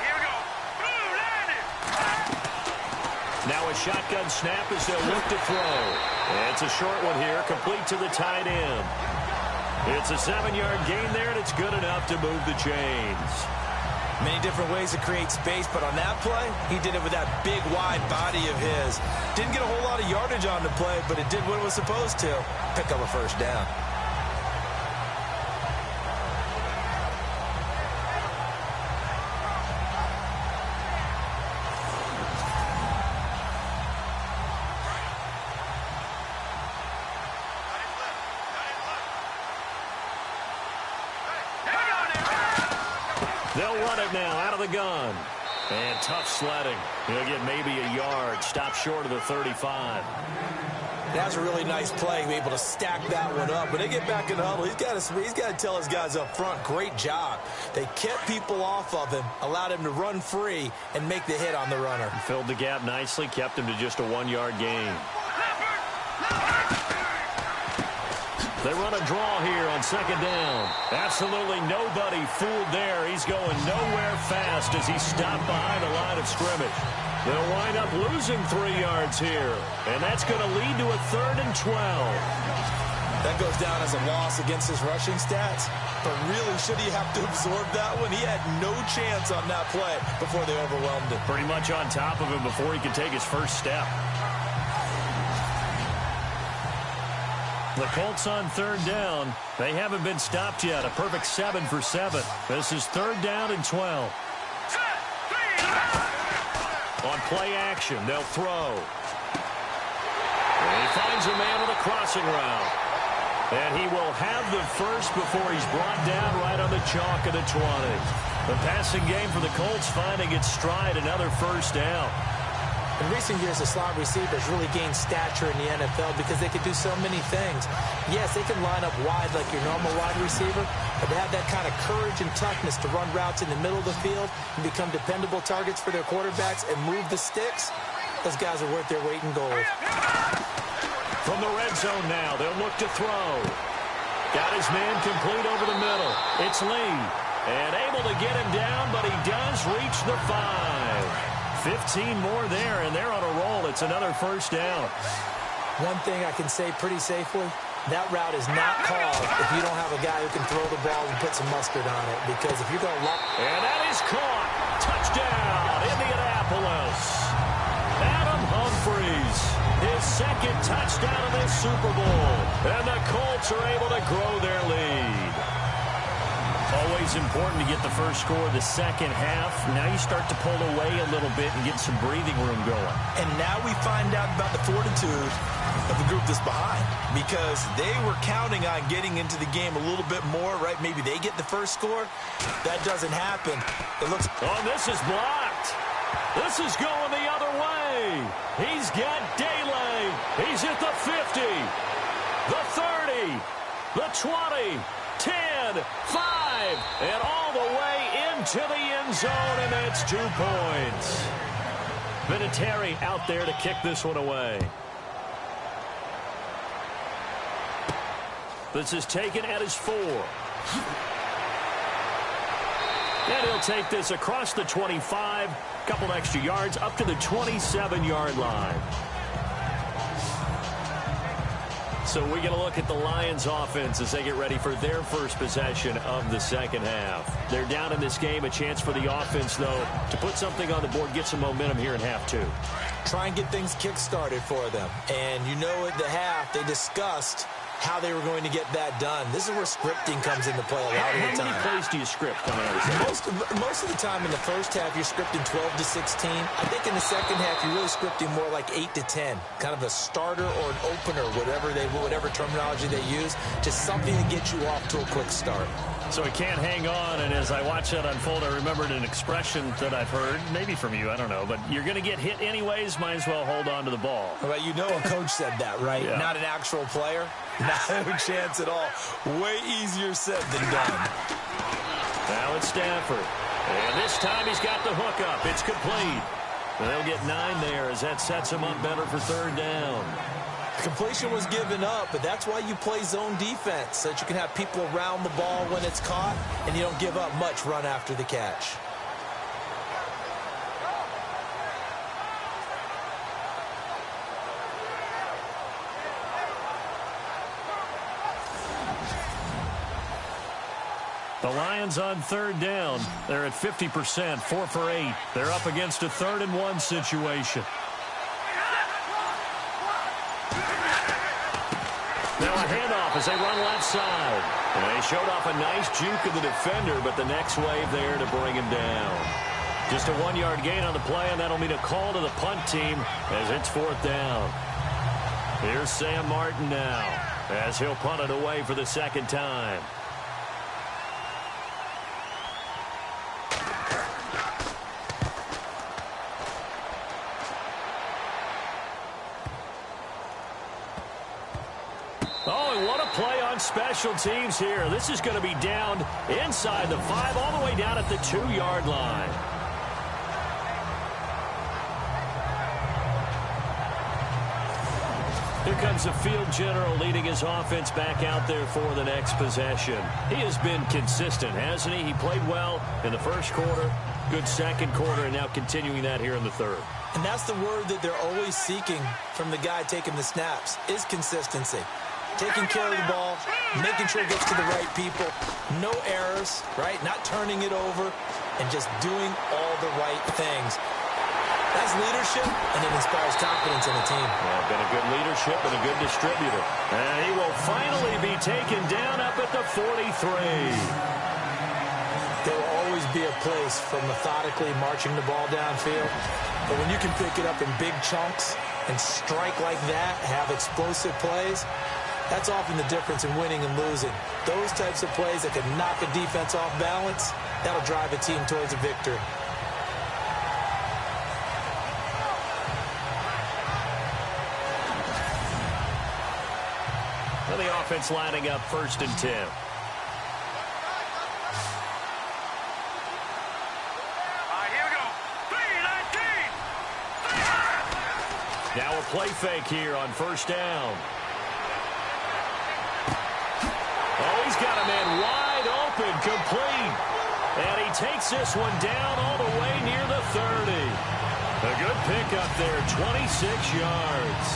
C: Here we go. Blue landed.
A: Now a shotgun snap as they'll look to throw. And it's a short one here, complete to the tight end. It's a 7-yard gain there, and it's good enough to move the chains.
B: Many different ways to create space, but on that play, he did it with that big, wide body of his. Didn't get a whole lot of yardage on the play, but it did what it was supposed to. Pick up a first down.
A: They'll run it now out of the gun. And tough sledding. He'll get maybe a yard. Stop short of the 35.
B: That's a really nice play, able to stack that one up. When they get back in the huddle, he's got to tell his guys up front, great job. They kept people off of him, allowed him to run free, and make the hit on the runner.
A: Filled the gap nicely, kept him to just a 1-yard gain. They run a draw here on second down. Absolutely nobody fooled there. He's going nowhere fast as he's stopped behind the line of scrimmage. They'll wind up losing 3 yards here, and that's going to lead to a 3rd and 12.
B: That goes down as a loss against his rushing stats, but really, should he have to absorb that one? He had no chance on that play before they overwhelmed him.
A: Pretty much on top of him before he could take his first step. The Colts on 3rd down. They haven't been stopped yet. A perfect 7 for 7. This is 3rd down and 12. On play action, they'll throw. And he finds a man with a crossing route. And he will have the first before he's brought down right on the chalk of the 20. The passing game for the Colts finding its stride, another first down.
B: In recent years, the slot receivers really gained stature in the NFL because they could do so many things. Yes, they can line up wide like your normal wide receiver, but they have that kind of courage and toughness to run routes in the middle of the field and become dependable targets for their quarterbacks and move the sticks. Those guys are worth their weight in gold.
A: From the red zone now, they'll look to throw. Got his man complete over the middle. It's Lee. And able to get him down, but he does reach the 5. 15 more there, and they're on a roll. It's another first down.
B: One thing I can say pretty safely, that route is not called if you don't have a guy who can throw the ball and put some mustard on it. Because if you're going to
A: and that is caught. Touchdown, Indianapolis. Adam Humphries, his 2nd touchdown of this Super Bowl. And the Colts are able to grow their lead. Always important to get the first score of the second half. Now you start to pull away a little bit and get some breathing room going.
B: And now we find out about the fortitude of the group that's behind, because they were counting on getting into the game a little bit more, right? Maybe they get the first score. That doesn't happen. It looks...
A: Oh, this is blocked. This is going the other way. He's got daylight. He's at the 50, the 30, the 20, 10, 5, and all the way into the end zone, and that's 2 points. Vinatieri out there to kick this one away. This is taken at his 4. And he'll take this across the 25, couple extra yards, up to the 27-yard line. So we get a look at the Lions offense as they get ready for their first possession of the second half. They're down in this game. A chance for the offense, though, to put something on the board, get some momentum here in half 2.
B: Try and get things kick-started for them. And you know at the half, they discussed how they were going to get that done. This is where scripting comes into play a lot of the time.
A: How many plays do you script coming out of this?
B: Most of the time in the first half, you're scripting 12 to 16. I think in the second half, you're really scripting more like 8 to 10. Kind of a starter or an opener, whatever terminology they use. Just something to get you off to a quick start.
A: So he can't hang on, and as I watch that unfold, I remembered an expression that I've heard, maybe from you, I don't know, but you're going to get hit anyways, might as well hold on to the ball.
B: Well, you know a coach said that, right?
A: Yeah.
B: Not an actual player. Not a chance at all. Way easier said than done.
A: Now it's Stafford. And this time he's got the hook up. It's complete. They'll get 9 there as that sets him up better for 3rd down.
B: Completion was given up, but that's why you play zone defense, so that you can have people around the ball when it's caught, and you don't give up much run after the catch.
A: The Lions on third down. They're at 50%, 4 for 8. They're up against a 3rd and 1 situation. Now a handoff as they run left side. And they showed off a nice juke of the defender, but the next wave there to bring him down. Just a 1-yard gain on the play, and that'll mean a call to the punt team as it's 4th down. Here's Sam Martin now as he'll punt it away for the 2nd time. Oh, and what a play on special teams here. This is going to be down inside the 5, all the way down at the 2-yard line. Here comes the field general leading his offense back out there for the next possession. He has been consistent, hasn't he? He played well in the first quarter, good second quarter, and now continuing that here in the third.
B: And that's the word that they're always seeking from the guy taking the snaps, is consistency. Taking care of the ball, making sure it gets to the right people, no errors, right? Not turning it over, and just doing all the right things. That's leadership, and it inspires confidence in the team.
A: Yeah, been a good leadership and a good distributor. And he will finally be taken down up at the 43.
B: There will always be a place for methodically marching the ball downfield. But when you can pick it up in big chunks and strike like that, have explosive plays, that's often the difference in winning and losing. Those types of plays that can knock a defense off balance, that'll drive a team towards a victory.
A: Well, the offense lining up 1st and 10.
C: All right, here we go. 3-19.
A: Now a play fake here on 1st down. Oh, he's got a man wide open, complete. And he takes this one down all the way near the 30. A good pickup there, 26 yards.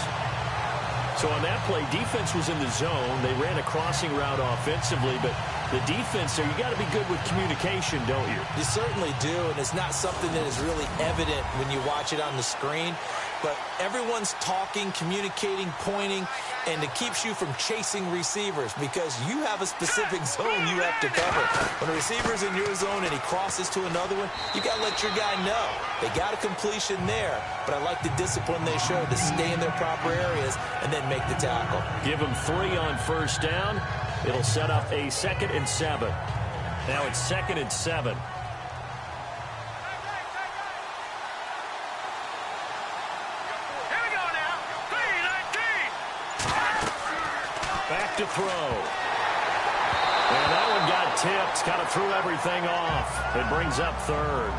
A: So on that play, defense was in the zone. They ran a crossing route offensively, but the defense there, you got to be good with communication, don't you?
B: You certainly do, and it's not something that is really evident when you watch it on the screen. But everyone's talking, communicating, pointing, and it keeps you from chasing receivers because you have a specific zone you have to cover. When a receiver's in your zone and he crosses to another one, you got to let your guy know. They got a completion there, but I like the discipline they showed to stay in their proper areas and then make the tackle.
A: Give them 3 on 1st down. It'll set up a 2nd and 7. Now it's 2nd and 7. Back to throw. And that one got tipped. Kind of threw everything off. It brings up 3rd.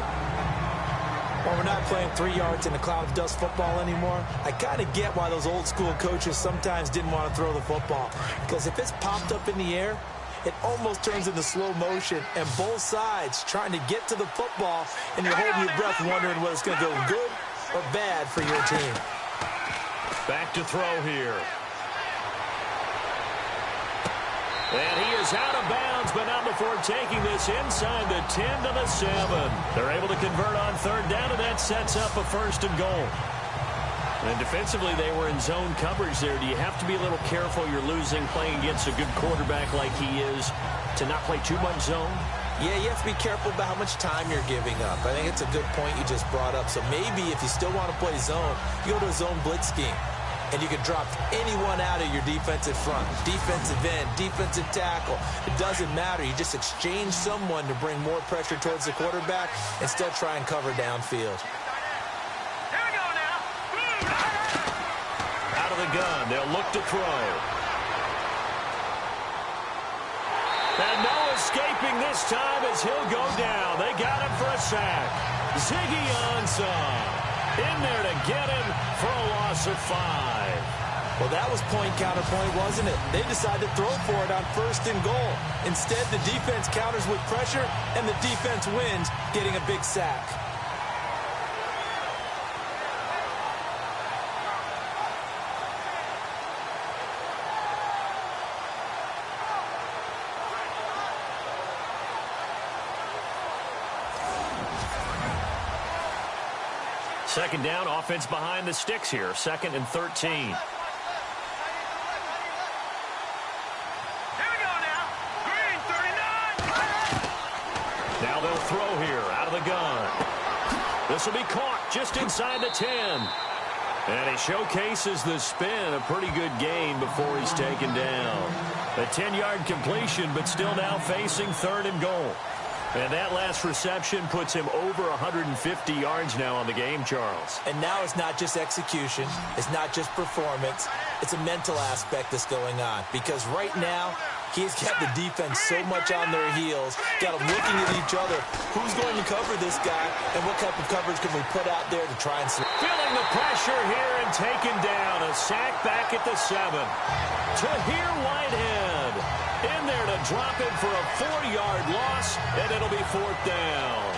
B: Well, we're not playing 3 yards in a cloud of dust football anymore. I kind of get why those old school coaches sometimes didn't want to throw the football. Because if it's popped up in the air, it almost turns into slow motion. And both sides trying to get to the football, and you're holding your breath wondering whether it's going to go good or bad for your team.
A: Back to throw here. And he is out of bounds, but not before taking this inside the 10 to the 7. They're able to convert on 3rd down, and that sets up a 1st and goal. And defensively, they were in zone coverage there. Do you have to be a little careful? You're losing playing against a good quarterback like he is to not play too much zone?
B: Yeah, you have to be careful about how much time you're giving up. I think it's a good point you just brought up. So maybe if you still want to play zone, you go to a zone blitz scheme. And you can drop anyone out of your defensive front, defensive end, defensive tackle. It doesn't matter. You just exchange someone to bring more pressure towards the quarterback and still try and cover downfield.
C: Here we go now.
A: Out of the gun. They'll look to throw. And no escaping this time as he'll go down. They got him for a sack. Ziggy Ansah in there to get him for a loss of 5.
B: Well, that was point counterpoint, wasn't it? They decided to throw for it on 1st and goal. Instead, the defense counters with pressure, and the defense wins, getting a big sack.
A: second down, offense behind the sticks here. 2nd and 13.
C: Here we go now. Green 39.
A: Now they'll throw here out of the gun. This will be caught just inside the 10. And he showcases the spin. A pretty good gain before he's taken down. A 10-yard completion, but still now facing 3rd and goal. And that last reception puts him over 150 yards now on the game, Charles.
B: And now it's not just execution. It's not just performance. It's a mental aspect that's going on. Because right now, he's got the defense so much on their heels, got them looking at each other. Who's going to cover this guy, and what type of coverage can we put out there to try and...
A: Feeling the pressure here and taken down. A sack back at the 7. Tahir Whitehead in there to drop it for a 4-yard loss, and it'll be 4th down.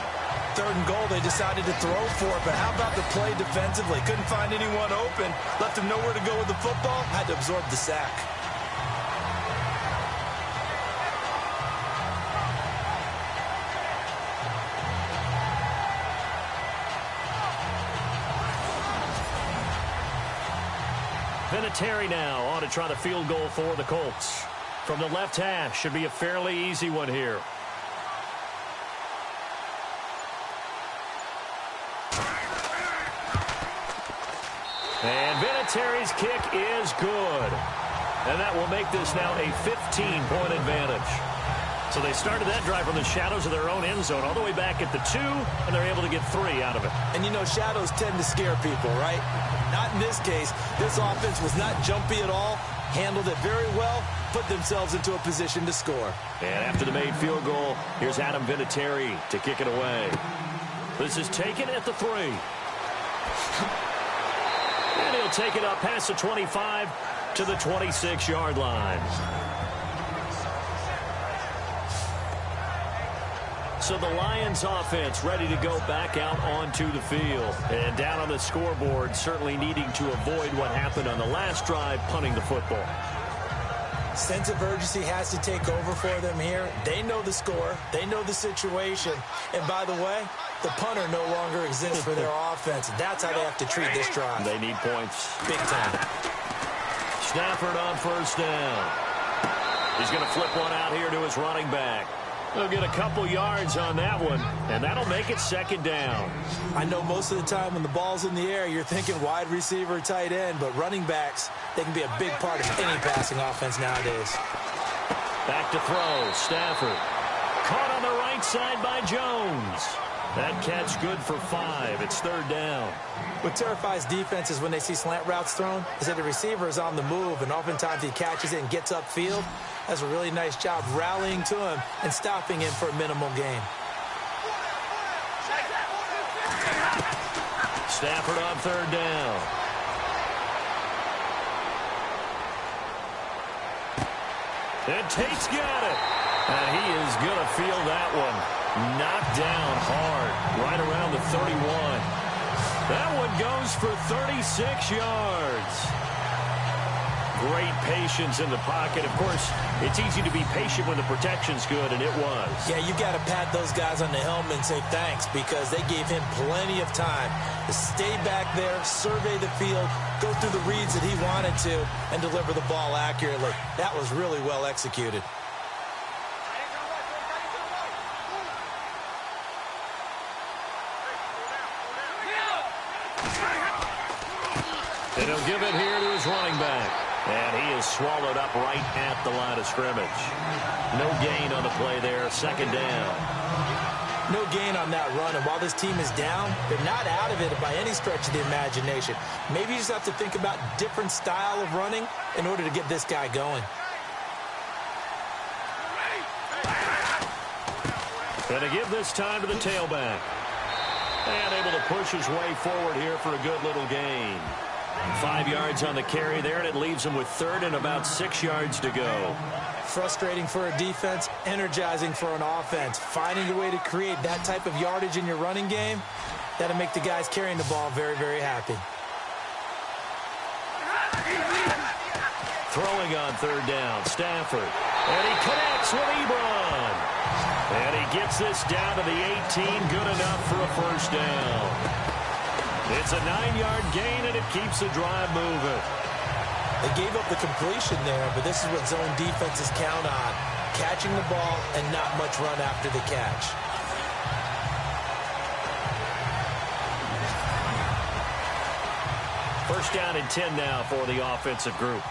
B: 3rd and goal, they decided to throw for it, but how about the play defensively? Couldn't find anyone open, left him nowhere to go with the football, had to absorb the sack.
A: Vinatieri now on to try the field goal for the Colts. From the left hash, should be a fairly easy one here. And Vinatieri's kick is good. And that will make this now a 15-point advantage. So they started that drive from the shadows of their own end zone all the way back at the 2, and they're able to get 3 out of it.
B: And, you know, shadows tend to scare people, right? Not in this case. This offense was not jumpy at all, handled it very well, put themselves into a position to score.
A: And after the made field goal, here's Adam Vinatieri to kick it away. This is taken at the 3. And he'll take it up past the 25 to the 26-yard line. So the Lions offense ready to go back out onto the field. And down on the scoreboard, certainly needing to avoid what happened on the last drive, punting the football.
B: Sense of urgency has to take over for them here. They know the score. They know the situation. And by the way, the punter no longer exists for their offense. That's how they have to treat this drive.
A: They need points.
B: Big time.
A: Stafford on 1st down. He's going to flip one out here to his running back. He'll get a couple yards on that one, and that'll make it 2nd down.
B: I know most of the time when the ball's in the air, you're thinking wide receiver, tight end, but running backs, they can be a big part of any passing offense nowadays.
A: Back to throw, Stafford. Caught on the right side by Jones. That catch good for 5. It's 3rd down.
B: What terrifies defenses when they see slant routes thrown is that the receiver is on the move, and oftentimes he catches it and gets upfield. Does a really nice job rallying to him and stopping him for a minimal gain.
A: Stafford on 3rd down. And Tate's got it. And he is going to feel that one. Knocked down hard, right around the 31. That one goes for 36 yards. Great patience in the pocket. Of course, it's easy to be patient when the protection's good, and it was.
B: Yeah, you got to pat those guys on the helmet and say thanks, because they gave him plenty of time to stay back there, survey the field, go through the reads that he wanted to, and deliver the ball accurately. That was really well executed.
A: And he'll give it here to his running back. And he is swallowed up right at the line of scrimmage. No gain on the play there. 2nd down.
B: No gain on that run. And while this team is down, they're not out of it by any stretch of the imagination. Maybe you just have to think about different style of running in order to get this guy going.
A: And to give this time to the tailback. And able to push his way forward here for a good little gain. 5 yards on the carry there, and it leaves him with 3rd and about 6 yards to go.
B: Frustrating for a defense, energizing for an offense. Finding a way to create that type of yardage in your running game, that'll make the guys carrying the ball very, very happy.
A: Throwing on 3rd down, Stafford. And he connects with Ebron. And he gets this down to the 18, good enough for a 1st down. It's It's a 9-yard gain, and it keeps the drive moving.
B: They gave up the completion there, but this is what zone defenses count on. Catching the ball and not much run after the catch.
A: First down and 10 now for the offensive group.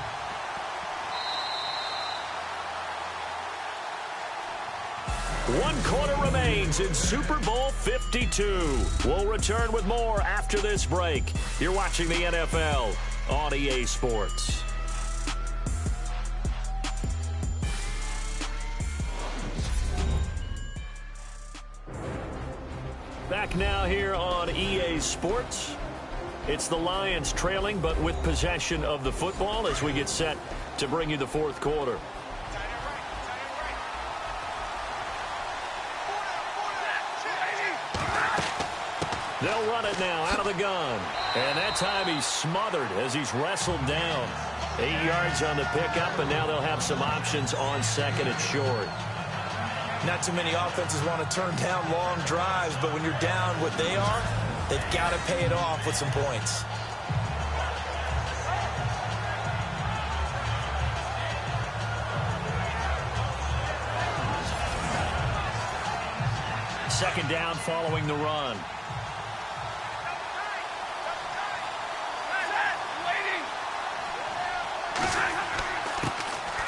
A: One quarter remains in Super Bowl 52. We'll return with more after this break. You're watching the NFL on EA Sports. Back now here on EA Sports. It's the Lions trailing, but with possession of the football as we get set to bring you the fourth quarter. They'll run it now out of the gun. And that time he's smothered as he's wrestled down. 8 yards on the pickup, and now they'll have some options on second and short.
B: Not too many offenses want to turn down long drives, but when you're down what they are, they've got to pay it off with some points.
A: Second down following the run.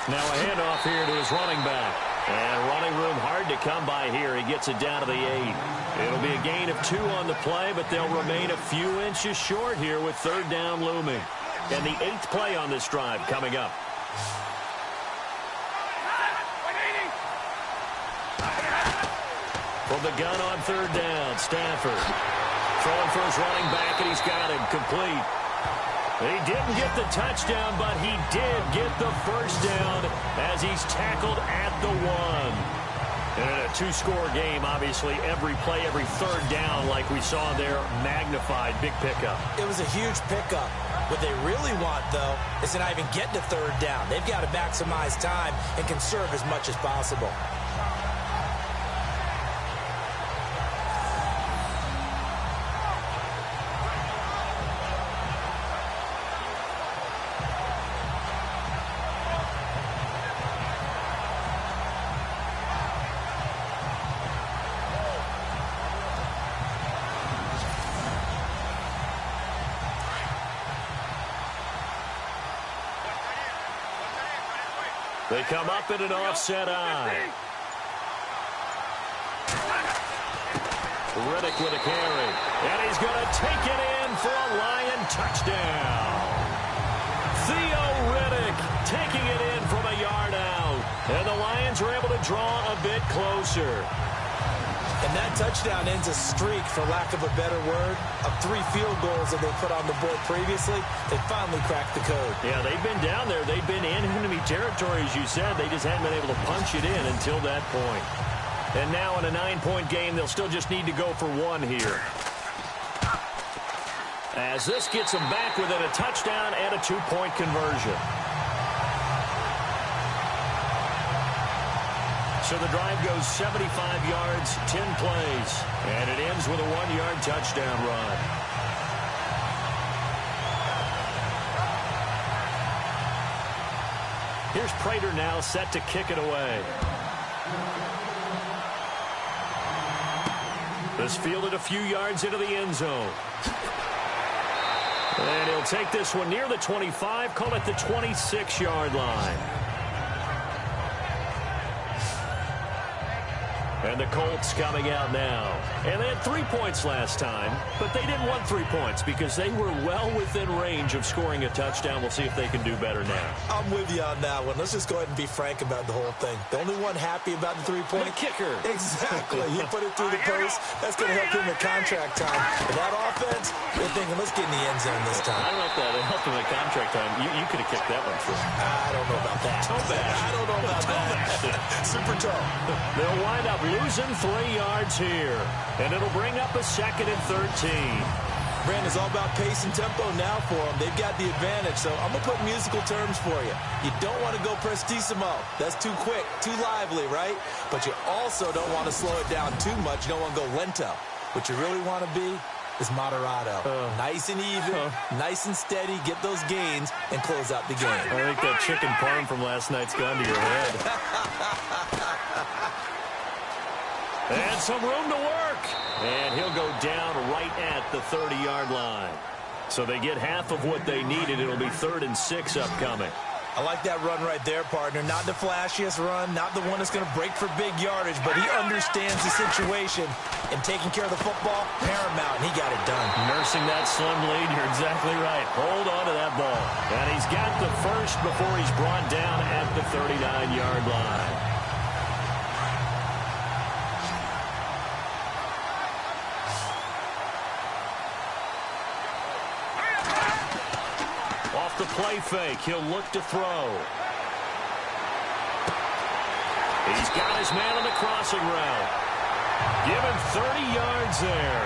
A: Now a handoff here to his running back. And running room hard to come by here. He gets it down to the 8. It'll be a gain of 2 on the play, but they'll remain a few inches short here with third down looming. And the 8th play on this drive coming up. From the gun on third down, Stafford. Throwing for his running back, and he's got him complete. He didn't get the touchdown, but he did get the first down as he's tackled at the 1. And in a 2-score game, obviously, every play, every third down, like we saw there, magnified. Big pickup.
B: It was a huge pickup. What they really want, though, is to not even get to third down. They've got to maximize time and conserve as much as possible.
A: They come up in an offset eye. Riddick with a carry. And he's going to take it in for a Lion touchdown. Theo Riddick taking it in from a yard out. And the Lions are able to draw a bit closer.
B: And that touchdown ends a streak, for lack of a better word, of 3 field goals that they put on the board previously. They finally cracked the code.
A: Yeah, they've been down there. They've been in enemy territory, as you said. They just hadn't been able to punch it in until that point. And now in a 9-point game, they'll still just need to go for 1 here. As this gets them back within a touchdown and a 2-point conversion. So the drive goes 75 yards, 10 plays, and it ends with a 1-yard touchdown run. Here's Prater now set to kick it away. This fielded a few yards into the end zone. And he'll take this one near the 25, call it the 26-yard line. And the Colts coming out now. And they had 3 points last time, but they didn't want 3 points because they were well within range of scoring a touchdown. We'll see if they can do better now.
B: I'm with you on that one. Let's just go ahead and be frank about the whole thing. The only one happy about the 3-point.
A: The kicker.
B: Exactly. He put it through the post. That's going to help him with contract time. But that offense, they're thinking, let's get in the end zone this time.
A: I don't know if that helped him with contract time. You could have kicked that one through.
B: I don't know about that.
A: Toe bash.
B: I don't know about that. Super toe.
A: They'll wind up losing 3 yards here. And it'll bring up a 2nd and 13.
B: Brandon, it's all about pace and tempo now for them. They've got the advantage, so I'm going to put musical terms for you. You don't want to go prestissimo. That's too quick, too lively, right? But you also don't want to slow it down too much. You don't want to go lento. What you really want to be is Moderado. Nice and even, nice and steady, get those gains, and close out the game.
A: I think that chicken parm from last night's gone to your head. And some room to work. And he'll go down right at the 30-yard line. So they get half of what they needed. It'll be 3rd and 6 upcoming.
B: I like that run right there, partner. Not the flashiest run, not the one that's going to break for big yardage, but he understands the situation, and taking care of the football, paramount, and he got it done.
A: Nursing that slim lead, you're exactly right. Hold on to that ball. And he's got the first before he's brought down at the 39-yard line. The play fake. He'll look to throw. He's got his man on the crossing route. Give him 30 yards there.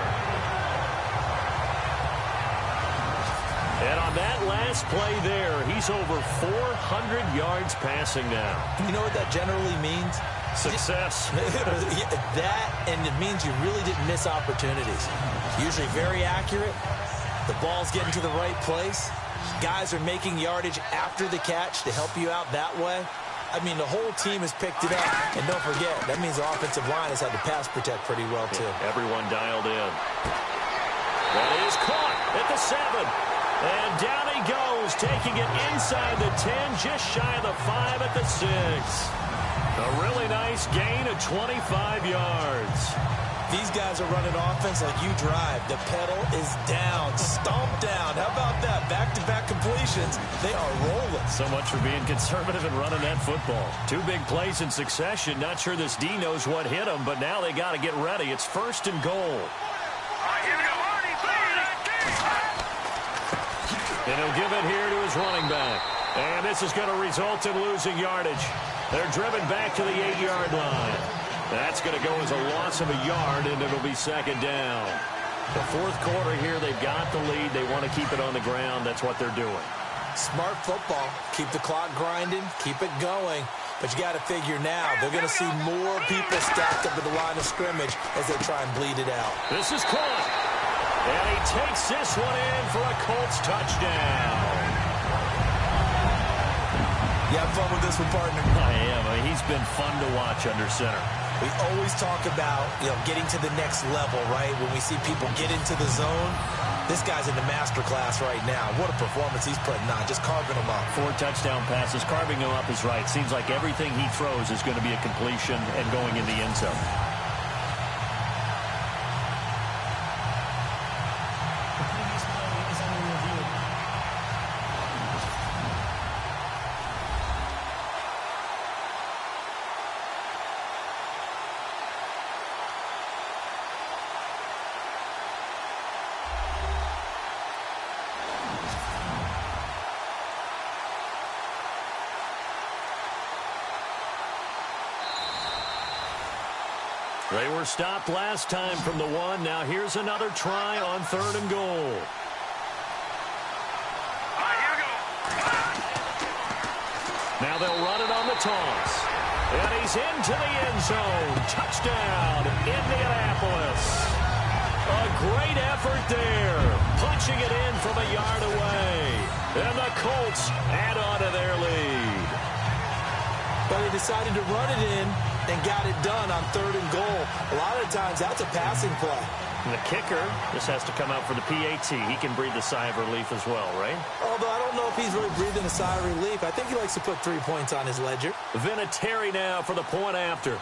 A: And on that last play there, he's over 400 yards passing now.
B: You know what that generally means?
A: Success.
B: That, and it means you really didn't miss opportunities. Usually very accurate. The ball's getting to the right place. Guys are making yardage after the catch to help you out that way. I mean, the whole team has picked it up. And don't forget, that means the offensive line has had to pass protect pretty well, too.
A: Yeah, everyone dialed in. That is caught at the 7. And down he goes, taking it inside the 10, just shy of the 5 at the 6. A really nice gain of 25 yards.
B: These guys are running offense like you drive. The pedal is down, stomped down. How about that? Back-to-back completions. They are rolling.
A: So much for being conservative and running that football. 2 big plays in succession. Not sure this D knows what hit him, but now they got to get ready. It's 1st and goal. And he'll give it here to his running back. And this is going to result in losing yardage. They're driven back to the 8-yard line. That's going to go as a loss of a yard, and it'll be 2nd down. The 4th quarter here, they've got the lead. They want to keep it on the ground. That's what they're doing.
B: Smart football. Keep the clock grinding. Keep it going. But you got to figure now, they're going to see more people stacked up at the line of scrimmage as they try and bleed it out.
A: This is caught. And he takes this one in for a Colts touchdown.
B: You have fun with this one, partner?
A: I am. He's been fun to watch under center.
B: We always talk about, getting to the next level, right? When we see people get into the zone, this guy's in the master class right now. What a performance he's putting on, just carving them up.
A: 4 touchdown passes. Carving them up is right. Seems like everything he throws is going to be a completion and going in the end zone. They were stopped last time from the 1. Now here's another try on 3rd and goal. Now they'll run it on the toss. And he's into the end zone. Touchdown, Indianapolis. A great effort there. Punching it in from a yard away. And the Colts add on to their lead.
B: But they decided to run it in and got it done on 3rd and goal. A lot of times, that's a passing play.
A: And the kicker, this has to come out for the PAT. He can breathe a sigh of relief as well, right?
B: Although I don't know if he's really breathing a sigh of relief. I think he likes to put 3 points on his ledger.
A: Vinatieri now for the point after.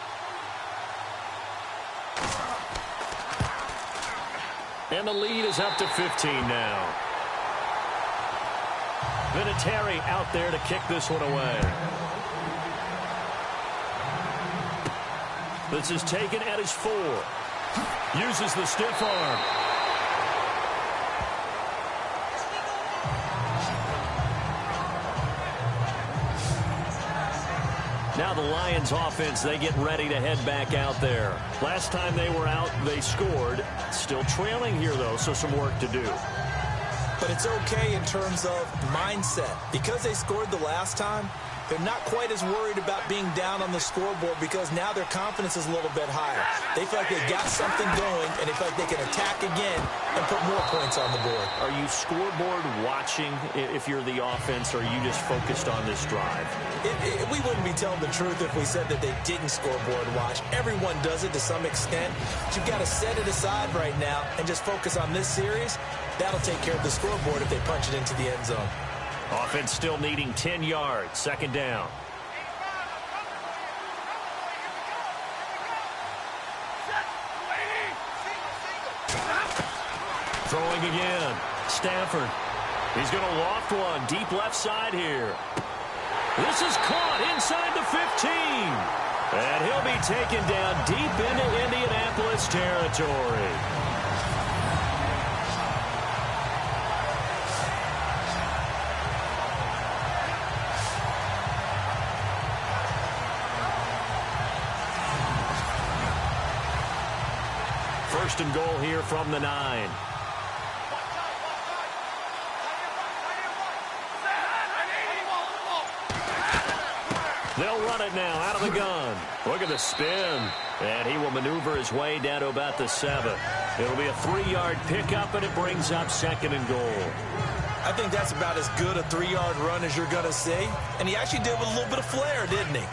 A: And the lead is up to 15 now. Vinatieri out there to kick this one away. This is taken at his 4. Uses the stiff arm. Now the Lions offense, they get ready to head back out there. Last time they were out, they scored. Still trailing here, though, so some work to do.
B: But it's okay in terms of mindset. Because they scored the last time, They're not quite as worried about being down on the scoreboard because now their confidence is a little bit higher. They feel like they got something going, and they feel like they can attack again and put more points on the board.
A: Are you scoreboard watching if you're the offense, or are you just focused on this drive?
B: We wouldn't be telling the truth if we said that they didn't scoreboard watch. Everyone does it to some extent. But you've got to set it aside right now and just focus on this series. That'll take care of the scoreboard if they punch it into the end zone.
A: Offense still needing 10 yards. Second down. Throwing again. Stafford. He's going to loft one deep left side here. This is caught inside the 15. And he'll be taken down deep into Indianapolis territory. First and goal here from the 9. They'll run it now out of the gun. Look at the spin. And he will maneuver his way down to about the 7. It'll be a 3-yard pickup, and it brings up second and goal.
B: I think that's about as good a 3-yard run as you're going to see. And he actually did it with a little bit of flair, didn't he?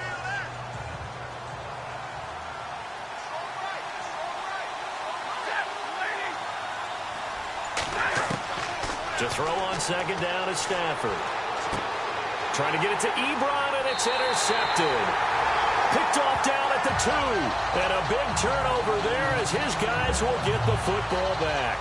A: To throw on second down is Stafford. Trying to get it to Ebron, and it's intercepted. Picked off down at the 2. And a big turnover there as his guys will get the football back.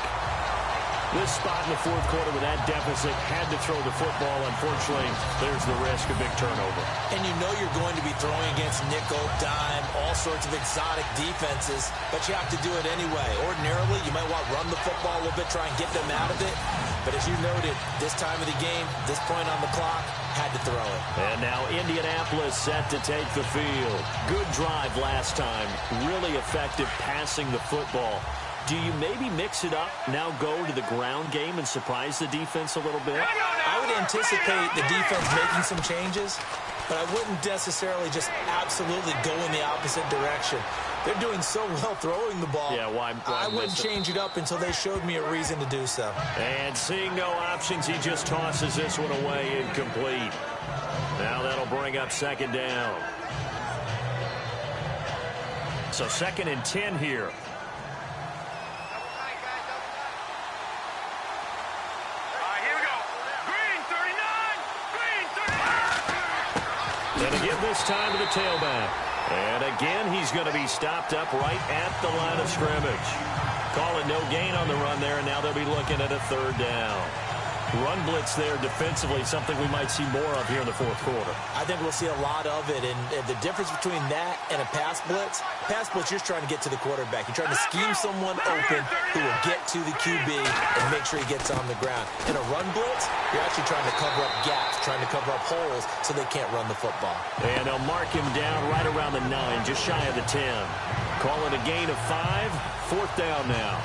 A: This spot in the fourth quarter with that deficit had to throw the football. Unfortunately, there's the risk of big turnover.
B: And you know you're going to be throwing against nickel, dime, all sorts of exotic defenses, but you have to do it anyway. Ordinarily, you might want to run the football a little bit, try and get them out of it. But as you noted, this time of the game, this point on the clock, had to throw it.
A: And now Indianapolis set to take the field. Good drive last time. Really effective passing the football. Do you maybe mix it up, now go to the ground game and surprise the defense a little bit?
B: I would anticipate the defense making some changes, but I wouldn't necessarily just absolutely go in the opposite direction. They're doing so well throwing the ball.
A: Yeah, why
B: I wouldn't change it up until they showed me a reason to do so.
A: And seeing no options, he just tosses this one away incomplete. Now that'll bring up second down. So second and 10 here. And again this time to the tailback. And again he's going to be stopped up right at the line of scrimmage. Call it no gain on the run there, and now they'll be looking at a third down. Run blitz there defensively, something we might see more of here in the fourth quarter.
B: I think we'll see a lot of it, and the difference between that and a pass blitz, you're just trying to get to the quarterback. You're trying to scheme someone open who will get to the QB and make sure he gets on the ground. In a run blitz, you're actually trying to cover up gaps, trying to cover up holes so they can't run the football.
A: And they'll mark him down right around the 9, just shy of the 10. Call it a gain of 5, fourth down now.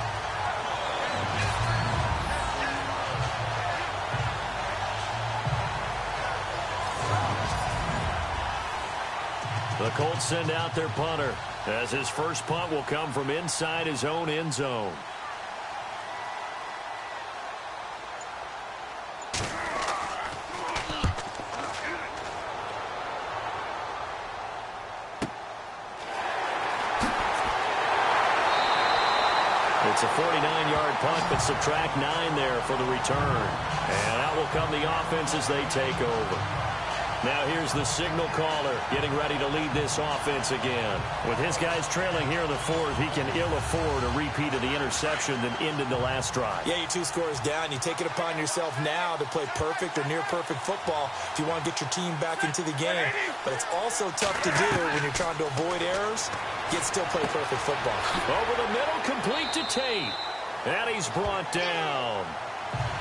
A: The Colts send out their punter, as his first punt will come from inside his own end zone. It's a 49-yard punt, but subtract 9 there for the return. And out will come the offense as they take over. Now here's the signal caller getting ready to lead this offense again. With his guys trailing here in the fourth, he can ill afford a repeat of the interception that ended the last drive.
B: Yeah, you're 2 scores down. You take it upon yourself now to play perfect or near-perfect football if you want to get your team back into the game. But it's also tough to do when you're trying to avoid errors, yet still play perfect football.
A: Over the middle, complete to Tate. And he's brought down.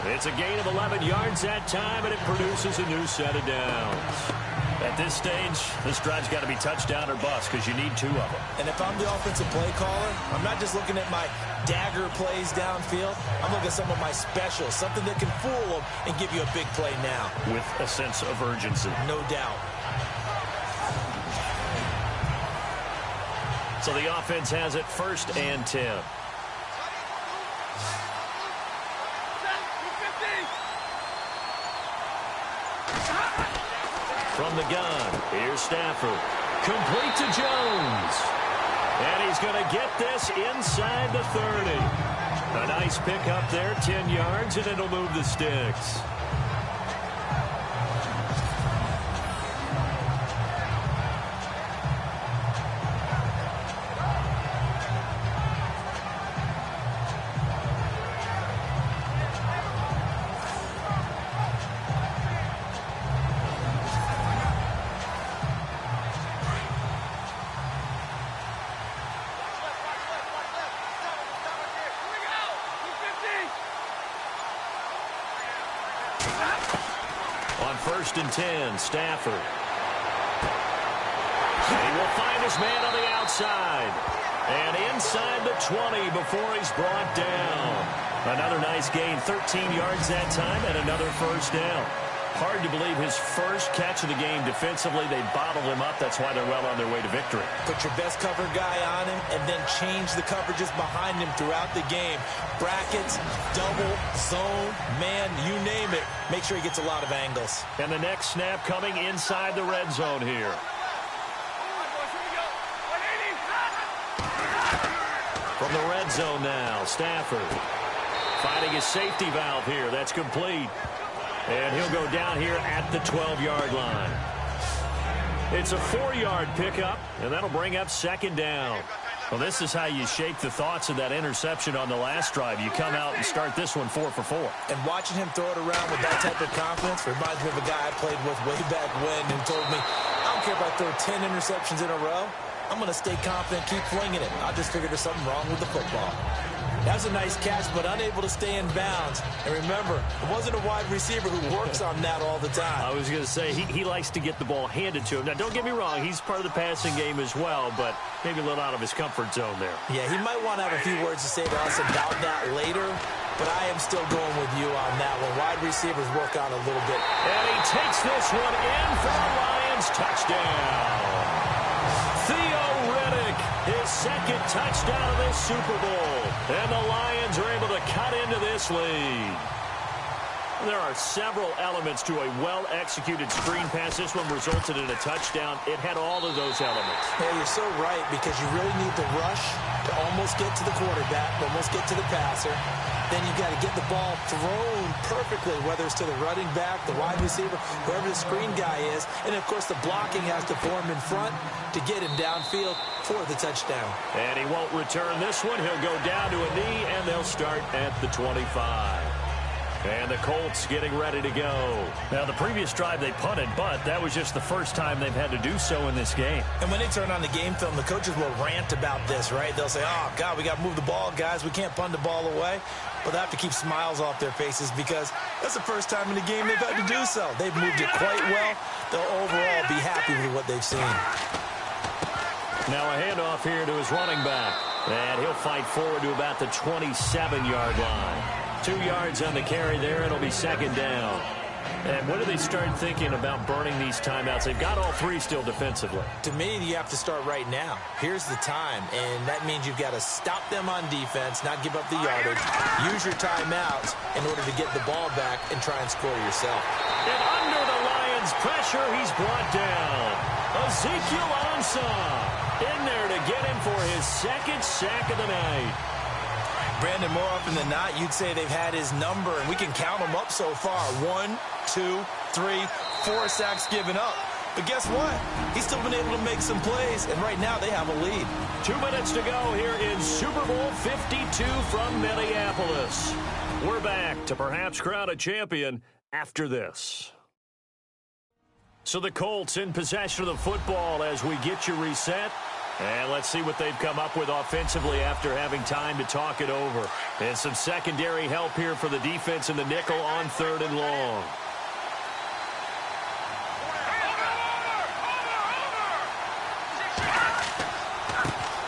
A: It's a gain of 11 yards that time, and it produces a new set of downs. At this stage, this drive's got to be touchdown or bust because you need 2 of them.
B: And if I'm the offensive play caller, I'm not just looking at my dagger plays downfield. I'm looking at some of my specials, something that can fool them and give you a big play now.
A: With a sense of urgency.
B: No doubt.
A: So the offense has it 1st and 10. From the gun, here's Stafford. Complete to Jones. And he's going to get this inside the 30. A nice pickup there, 10 yards, and it'll move the sticks. On 1st and 10, Stafford. And he will find his man on the outside. And inside the 20 before he's brought down. Another nice gain, 13 yards that time, and another 1st down. Hard to believe his first catch of the game defensively. They bottled him up. That's why they're well on their way to victory.
B: Put your best cover guy on him and then change the coverages behind him throughout the game. Brackets, double, zone, man, you name it. Make sure he gets a lot of angles.
A: And the next snap coming inside the red zone here. From the red zone now, Stafford finding his safety valve here. That's complete. And he'll go down here at the 12-yard line. It's a 4-yard pickup, and that'll bring up 2nd down. Well, this is how you shake the thoughts of that interception on the last drive. You come out and start this one 4 for 4.
B: And watching him throw it around with that type of confidence reminds me of a guy I played with way back when who told me, I don't care if I throw 10 interceptions in a row. I'm going to stay confident, keep flinging it. I just figured there's something wrong with the football. That was a nice catch, but unable to stay in bounds. And remember, it wasn't a wide receiver who works on that all the time.
A: I was going to say, he likes to get the ball handed to him. Now, don't get me wrong, he's part of the passing game as well, but maybe a little out of his comfort zone there.
B: Yeah, he might want to have a few words to say to us about that later, but I am still going with you on that one. Wide receivers work on a little bit.
A: And he takes this one in for a Lions touchdown. His 2nd touchdown of this Super Bowl. And the Lions are able to cut into this lead. There are several elements to a well-executed screen pass. This one resulted in a touchdown. It had all of those elements.
B: Yeah, you're so right, because you really need the rush to almost get to the quarterback, almost get to the passer. Then you've got to get the ball thrown perfectly, whether it's to the running back, the wide receiver, whoever the screen guy is. And, of course, the blocking has to form in front to get him downfield for the touchdown.
A: And he won't return this one. He'll go down to a knee, and they'll start at the 25. And the Colts getting ready to go. Now, the previous drive they punted, but that was just the first time they've had to do so in this game.
B: And when they turn on the game film, the coaches will rant about this, right? They'll say, oh, God, we got to move the ball, guys. We can't punt the ball away. But they have to keep smiles off their faces because that's the first time in the game they've had to do so. They've moved it quite well. They'll overall be happy with what they've seen.
A: Now a handoff here to his running back. And he'll fight forward to about the 27-yard line. 2 yards on the carry there. It'll be 2nd down. And when do they start thinking about burning these timeouts? They've got all 3 still defensively.
B: To me, you have to start right now. Here's the time, and that means you've got to stop them on defense, not give up the yardage, use your timeouts in order to get the ball back and try and score yourself.
A: And under the Lions' pressure, he's brought down. Ezekiel Ansah in there to get him for his 2nd sack of the night.
B: Brandon, more often than not, you'd say they've had his number, and we can count them up so far. 1, 2, 3, 4 sacks given up. But guess what? He's still been able to make some plays, and right now they have a lead.
A: 2 minutes to go here in Super Bowl 52 from Minneapolis. We're back to perhaps crown a champion after this. So the Colts in possession of the football as we get you reset. And let's see what they've come up with offensively after having time to talk it over. And some secondary help here for the defense in the nickel on 3rd and long.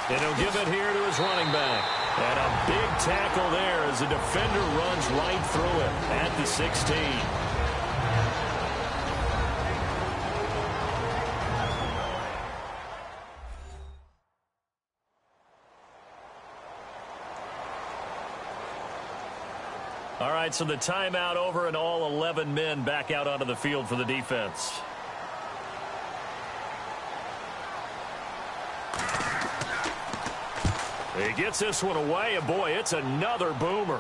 A: And he'll give it here to his running back. And a big tackle there as the defender runs right through it at the 16. right, so the timeout over and all 11 men back out onto the field for the defense. He gets this one away, and boy, it's another boomer.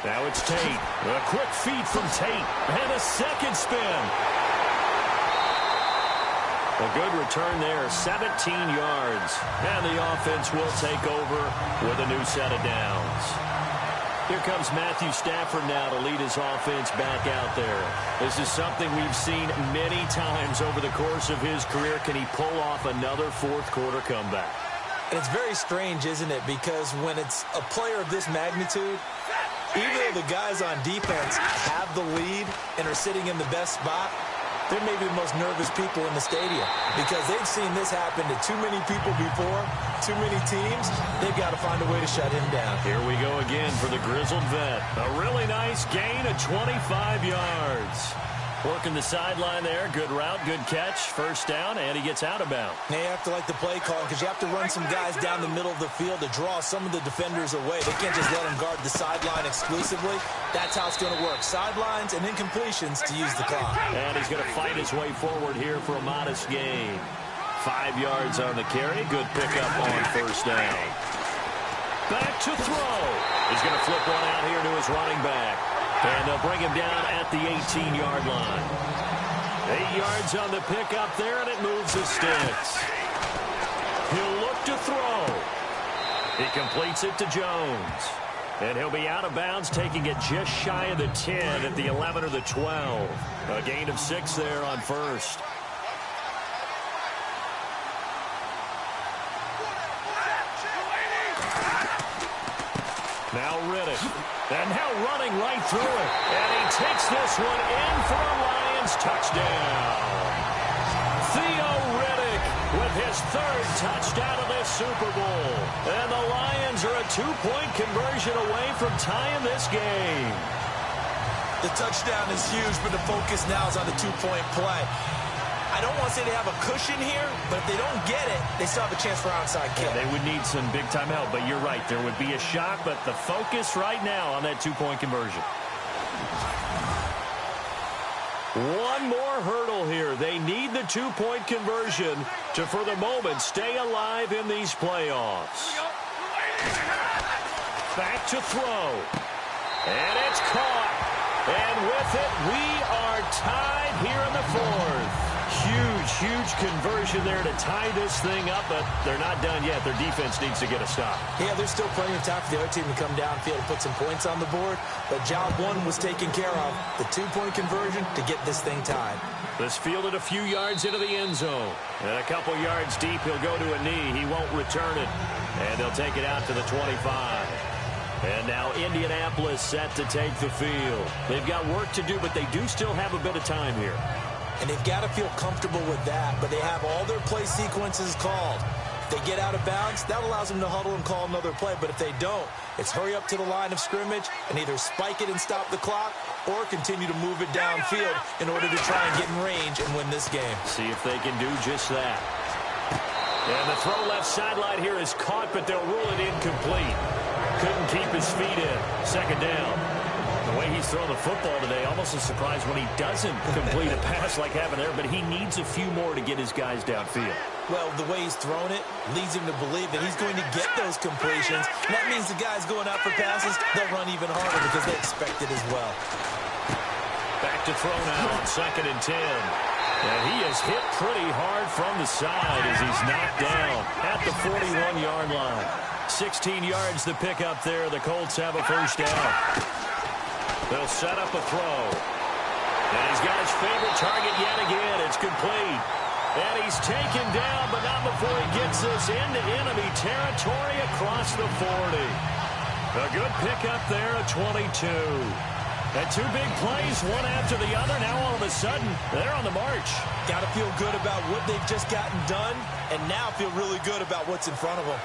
A: Now it's Tate. A quick feed from Tate, and a second spin. A good return there, 17 yards. And the offense will take over with a new set of downs. Here comes Matthew Stafford now to lead his offense back out there. This is something we've seen many times over the course of his career. Can he pull off another fourth-quarter comeback?
B: And it's very strange, isn't it? Because when it's a player of this magnitude, even though the guys on defense have the lead and are sitting in the best spot, they're maybe the most nervous people in the stadium because they've seen this happen to too many people before, too many teams. They've got to find a way to shut him down.
A: Here we go again for the grizzled vet. A really nice gain of 25 yards. Working the sideline there. Good route, good catch. First down, and he gets out of bounds.
B: Now you have to like the play call because you have to run some guys down the middle of the field to draw some of the defenders away. They can't just let them guard the sideline exclusively. That's how it's going to work. Sidelines and incompletions to use the clock.
A: And he's going to fight his way forward here for a modest gain. 5 yards on the carry. Good pickup on first down. Back to throw. He's going to flip one out here to his running back. And they'll bring him down at the 18-yard line. 8 yards on the pickup there, and it moves the sticks. He'll look to throw. He completes it to Jones. And he'll be out of bounds, taking it just shy of the 10 at the 11 or the 12. A gain of 6 there on first. Now Riddick. And now running right through it. And he takes this one in for a Lions touchdown. Theo Riddick with his third touchdown of this Super Bowl. And the Lions are a 2-point conversion away from tying this game.
B: The touchdown is huge, but the focus now is on the 2-point play. I don't want to say they have a cushion here, but if they don't get it, they still have a chance for onside kick.
A: Yeah, they would need some big-time help, but you're right. There would be a shot, but the focus right now on that 2-point conversion. One more hurdle here. They need the 2-point conversion to, for the moment, stay alive in these playoffs. Back to throw. And it's caught. And with it, we are tied here in the fourth. Huge conversion there to tie this thing up, but they're not done yet. Their defense needs to get a stop.
B: Yeah, there's still plenty of time for the other team to come downfield and put some points on the board, but job one was taken care of. The 2-point conversion to get this thing tied.
A: This fielded a few yards into the end zone. And a couple yards deep, he'll go to a knee. He won't return it. And they'll take it out to the 25. And now Indianapolis set to take the field. They've got work to do, but they do still have a bit of time here.
B: And they've got to feel comfortable with that, but they have all their play sequences called. If they get out of bounds, that allows them to huddle and call another play. But if they don't, it's hurry up to the line of scrimmage and either spike it and stop the clock or continue to move it downfield in order to try and get in range and win this game.
A: See if they can do just that. And the throw left sideline here is caught, but they'll rule it incomplete. Couldn't keep his feet in. Second down. The way he's throwing the football today, almost a surprise when he doesn't complete a pass like having there, but he needs a few more to get his guys downfield.
B: Well, the way he's thrown it leads him to believe that he's going to get those completions. And that means the guys going out for passes, they'll run even harder because they expect it as well.
A: Back to throw now on 2nd and 10. And he is hit pretty hard from the side as he's knocked down at the 41-yard line. 16 yards to pick up there. The Colts have a first down. They'll set up a throw. And he's got his favorite target yet again. It's complete. And he's taken down, but not before he gets this into enemy territory across the 40. A good pickup there at 22. And 2 big plays, one after the other. Now all of a sudden, they're on the march.
B: Got to feel good about what they've just gotten done, and now feel really good about what's in front of them.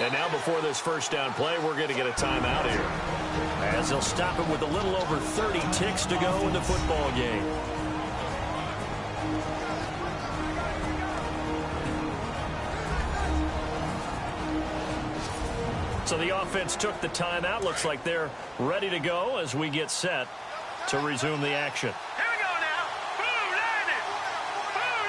A: And now before this first down play, we're going to get a timeout here, as they'll stop it with a little over 30 ticks to go in the football game. So the offense took the timeout. Looks like they're ready to go as we get set to resume the action.
C: Here we go now. Boom, landed. Boom,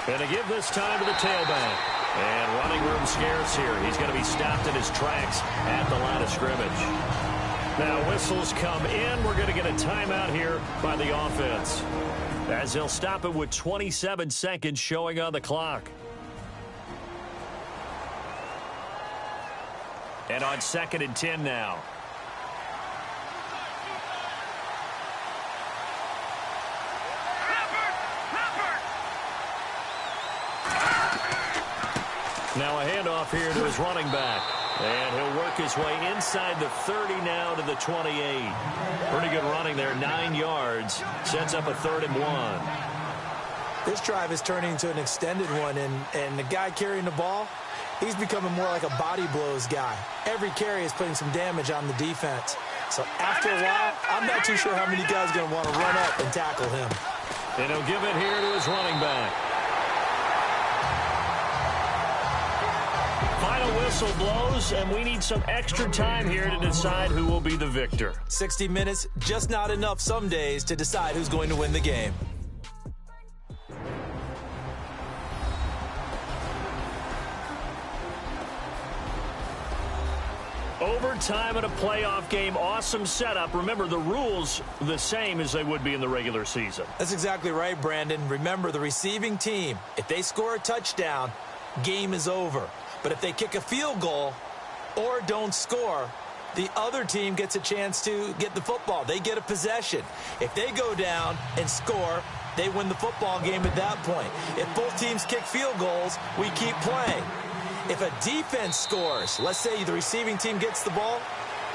C: landed.
A: And to give this time to the tailback. And running room scarce here. He's going to be stopped in his tracks at the line of scrimmage. Now whistles come in. We're going to get a timeout here by the offense, as they'll stop it with 27 seconds showing on the clock. And on 2nd and 10 now. Now a handoff here to his running back. And he'll work his way inside the 30 now to the 28. Pretty good running there, 9 yards. Sets up a 3rd and 1.
B: This drive is turning into an extended one, and the guy carrying the ball, he's becoming more like a body blows guy. Every carry is putting some damage on the defense. So after a while, I'm not too sure how many guys are going to want to run up and tackle him.
A: And he'll give it here to his running back. Final whistle blows, and we need some extra time here to decide who will be the victor.
B: 60 minutes, just not enough some days to decide who's going to win the game.
A: Overtime in a playoff game, awesome setup. Remember, the rules the same as they would be in the regular season.
B: That's exactly right, Brandon. Remember, the receiving team, if they score a touchdown, game is over. But if they kick a field goal or don't score, the other team gets a chance to get the football. They get a possession. If they go down and score, they win the football game at that point. If both teams kick field goals, we keep playing. If a defense scores, let's say the receiving team gets the ball,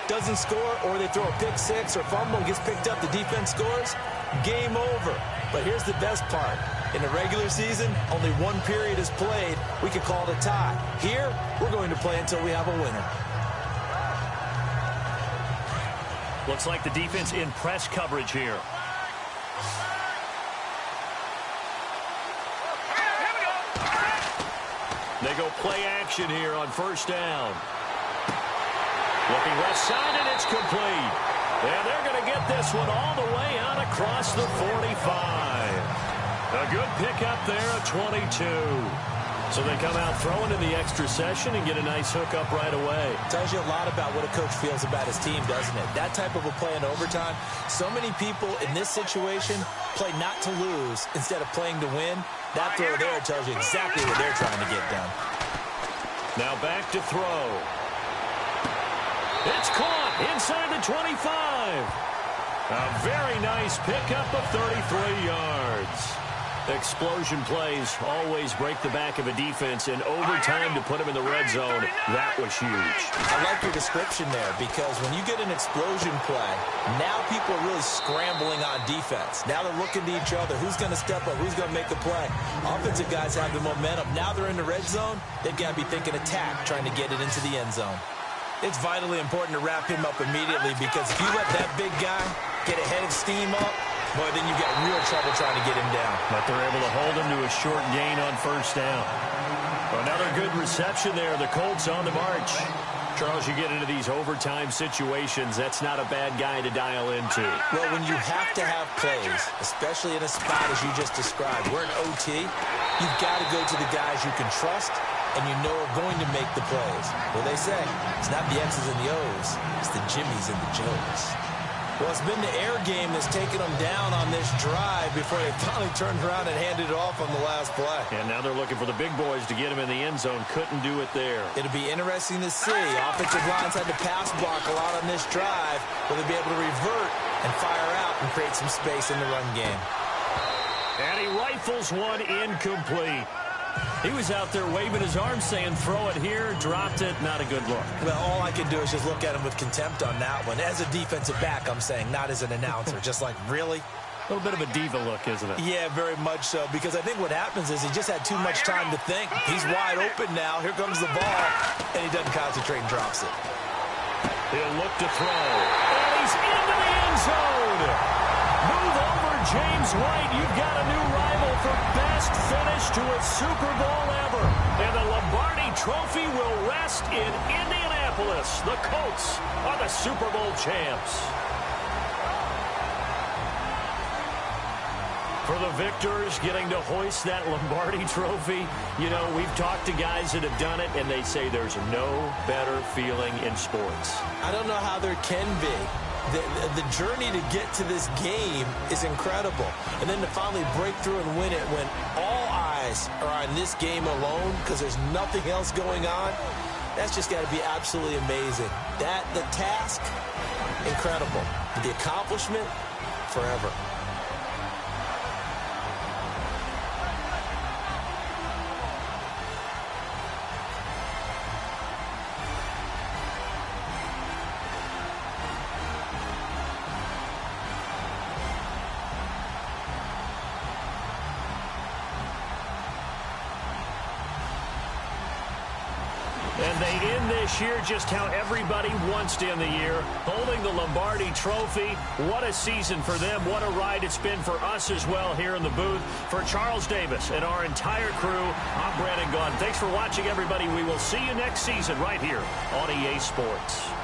B: doesn't score, or they throw a pick six or fumble, gets picked up, the defense scores, game over. But here's the best part. In the regular season, only one period is played. We could call it a tie. Here, we're going to play until we have a winner.
A: Looks like the defense in press coverage here. They go play action here on 1st down. Looking left side, and it's complete. And they're going to get this one all the way out across the 45. A good pickup there at 22. So they come out throwing in the extra session and get a nice hook up right away.
B: Tells you a lot about what a coach feels about his team, doesn't it? That type of a play in overtime. So many people in this situation play not to lose instead of playing to win. That throw there tells you exactly what they're trying to get done.
A: Now back to throw. It's caught inside the 25. A very nice pickup of 33 yards. Explosion plays always break the back of a defense, in overtime to put them in the red zone. That was huge.
B: I like your description there, because when you get an explosion play, now people are really scrambling on defense. Now they're looking to each other. Who's going to step up? Who's going to make a play? Offensive guys have the momentum. Now they're in the red zone. They've got to be thinking attack, trying to get it into the end zone. It's vitally important to wrap him up immediately, because if you let that big guy get a head of steam up, boy, then you got real trouble trying to get him down.
A: But they're able to hold him to a short gain on 1st down. Another good reception there. The Colts on the march. Charles, you get into these overtime situations, that's not a bad guy to dial into.
B: Well, when you have to have plays, especially in a spot as you just described, we're in OT, you've got to go to the guys you can trust and you know are going to make the plays. Well, they say it's not the X's and the O's, it's the Jimmies and the Joes. Well, it's been the air game that's taken them down on this drive before they finally turned around and handed it off on the last play.
A: And now they're looking for the big boys to get him in the end zone. Couldn't do it there.
B: It'll be interesting to see. Offensive lines had to pass block a lot on this drive. Will they be able to revert and fire out and create some space in the run game?
A: And he rifles one incomplete. He was out there waving his arms saying, throw it here, dropped it, not a good look.
B: Well, all I can do is just look at him with contempt on that one. As a defensive back, I'm saying, not as an announcer. Just like, really?
A: A little bit of a diva look, isn't it?
B: Yeah, very much so, because I think what happens is he just had too much time to think. He's wide open now. Here comes the ball, and he doesn't concentrate and drops it.
A: He'll look to throw, and he's into the end zone. Move over James White, you've got a new rival for best finish to a Super Bowl ever. And the Lombardi Trophy will rest in Indianapolis. The Colts are the Super Bowl champs. For the victors, getting to hoist that Lombardi Trophy, you know, we've talked to guys that have done it, and they say there's no better feeling in sports.
B: I don't know how there can be. The journey to get to this game is incredible. And then to finally break through and win it when all eyes are on this game alone because there's nothing else going on, that's just got to be absolutely amazing. The task, incredible. The accomplishment, forever.
A: And they end this year just how everybody wants to end the year, holding the Lombardi Trophy. What a season for them. What a ride it's been for us as well here in the booth. For Charles Davis and our entire crew, I'm Brandon Gaudin. Thanks for watching, everybody. We will see you next season right here on EA Sports.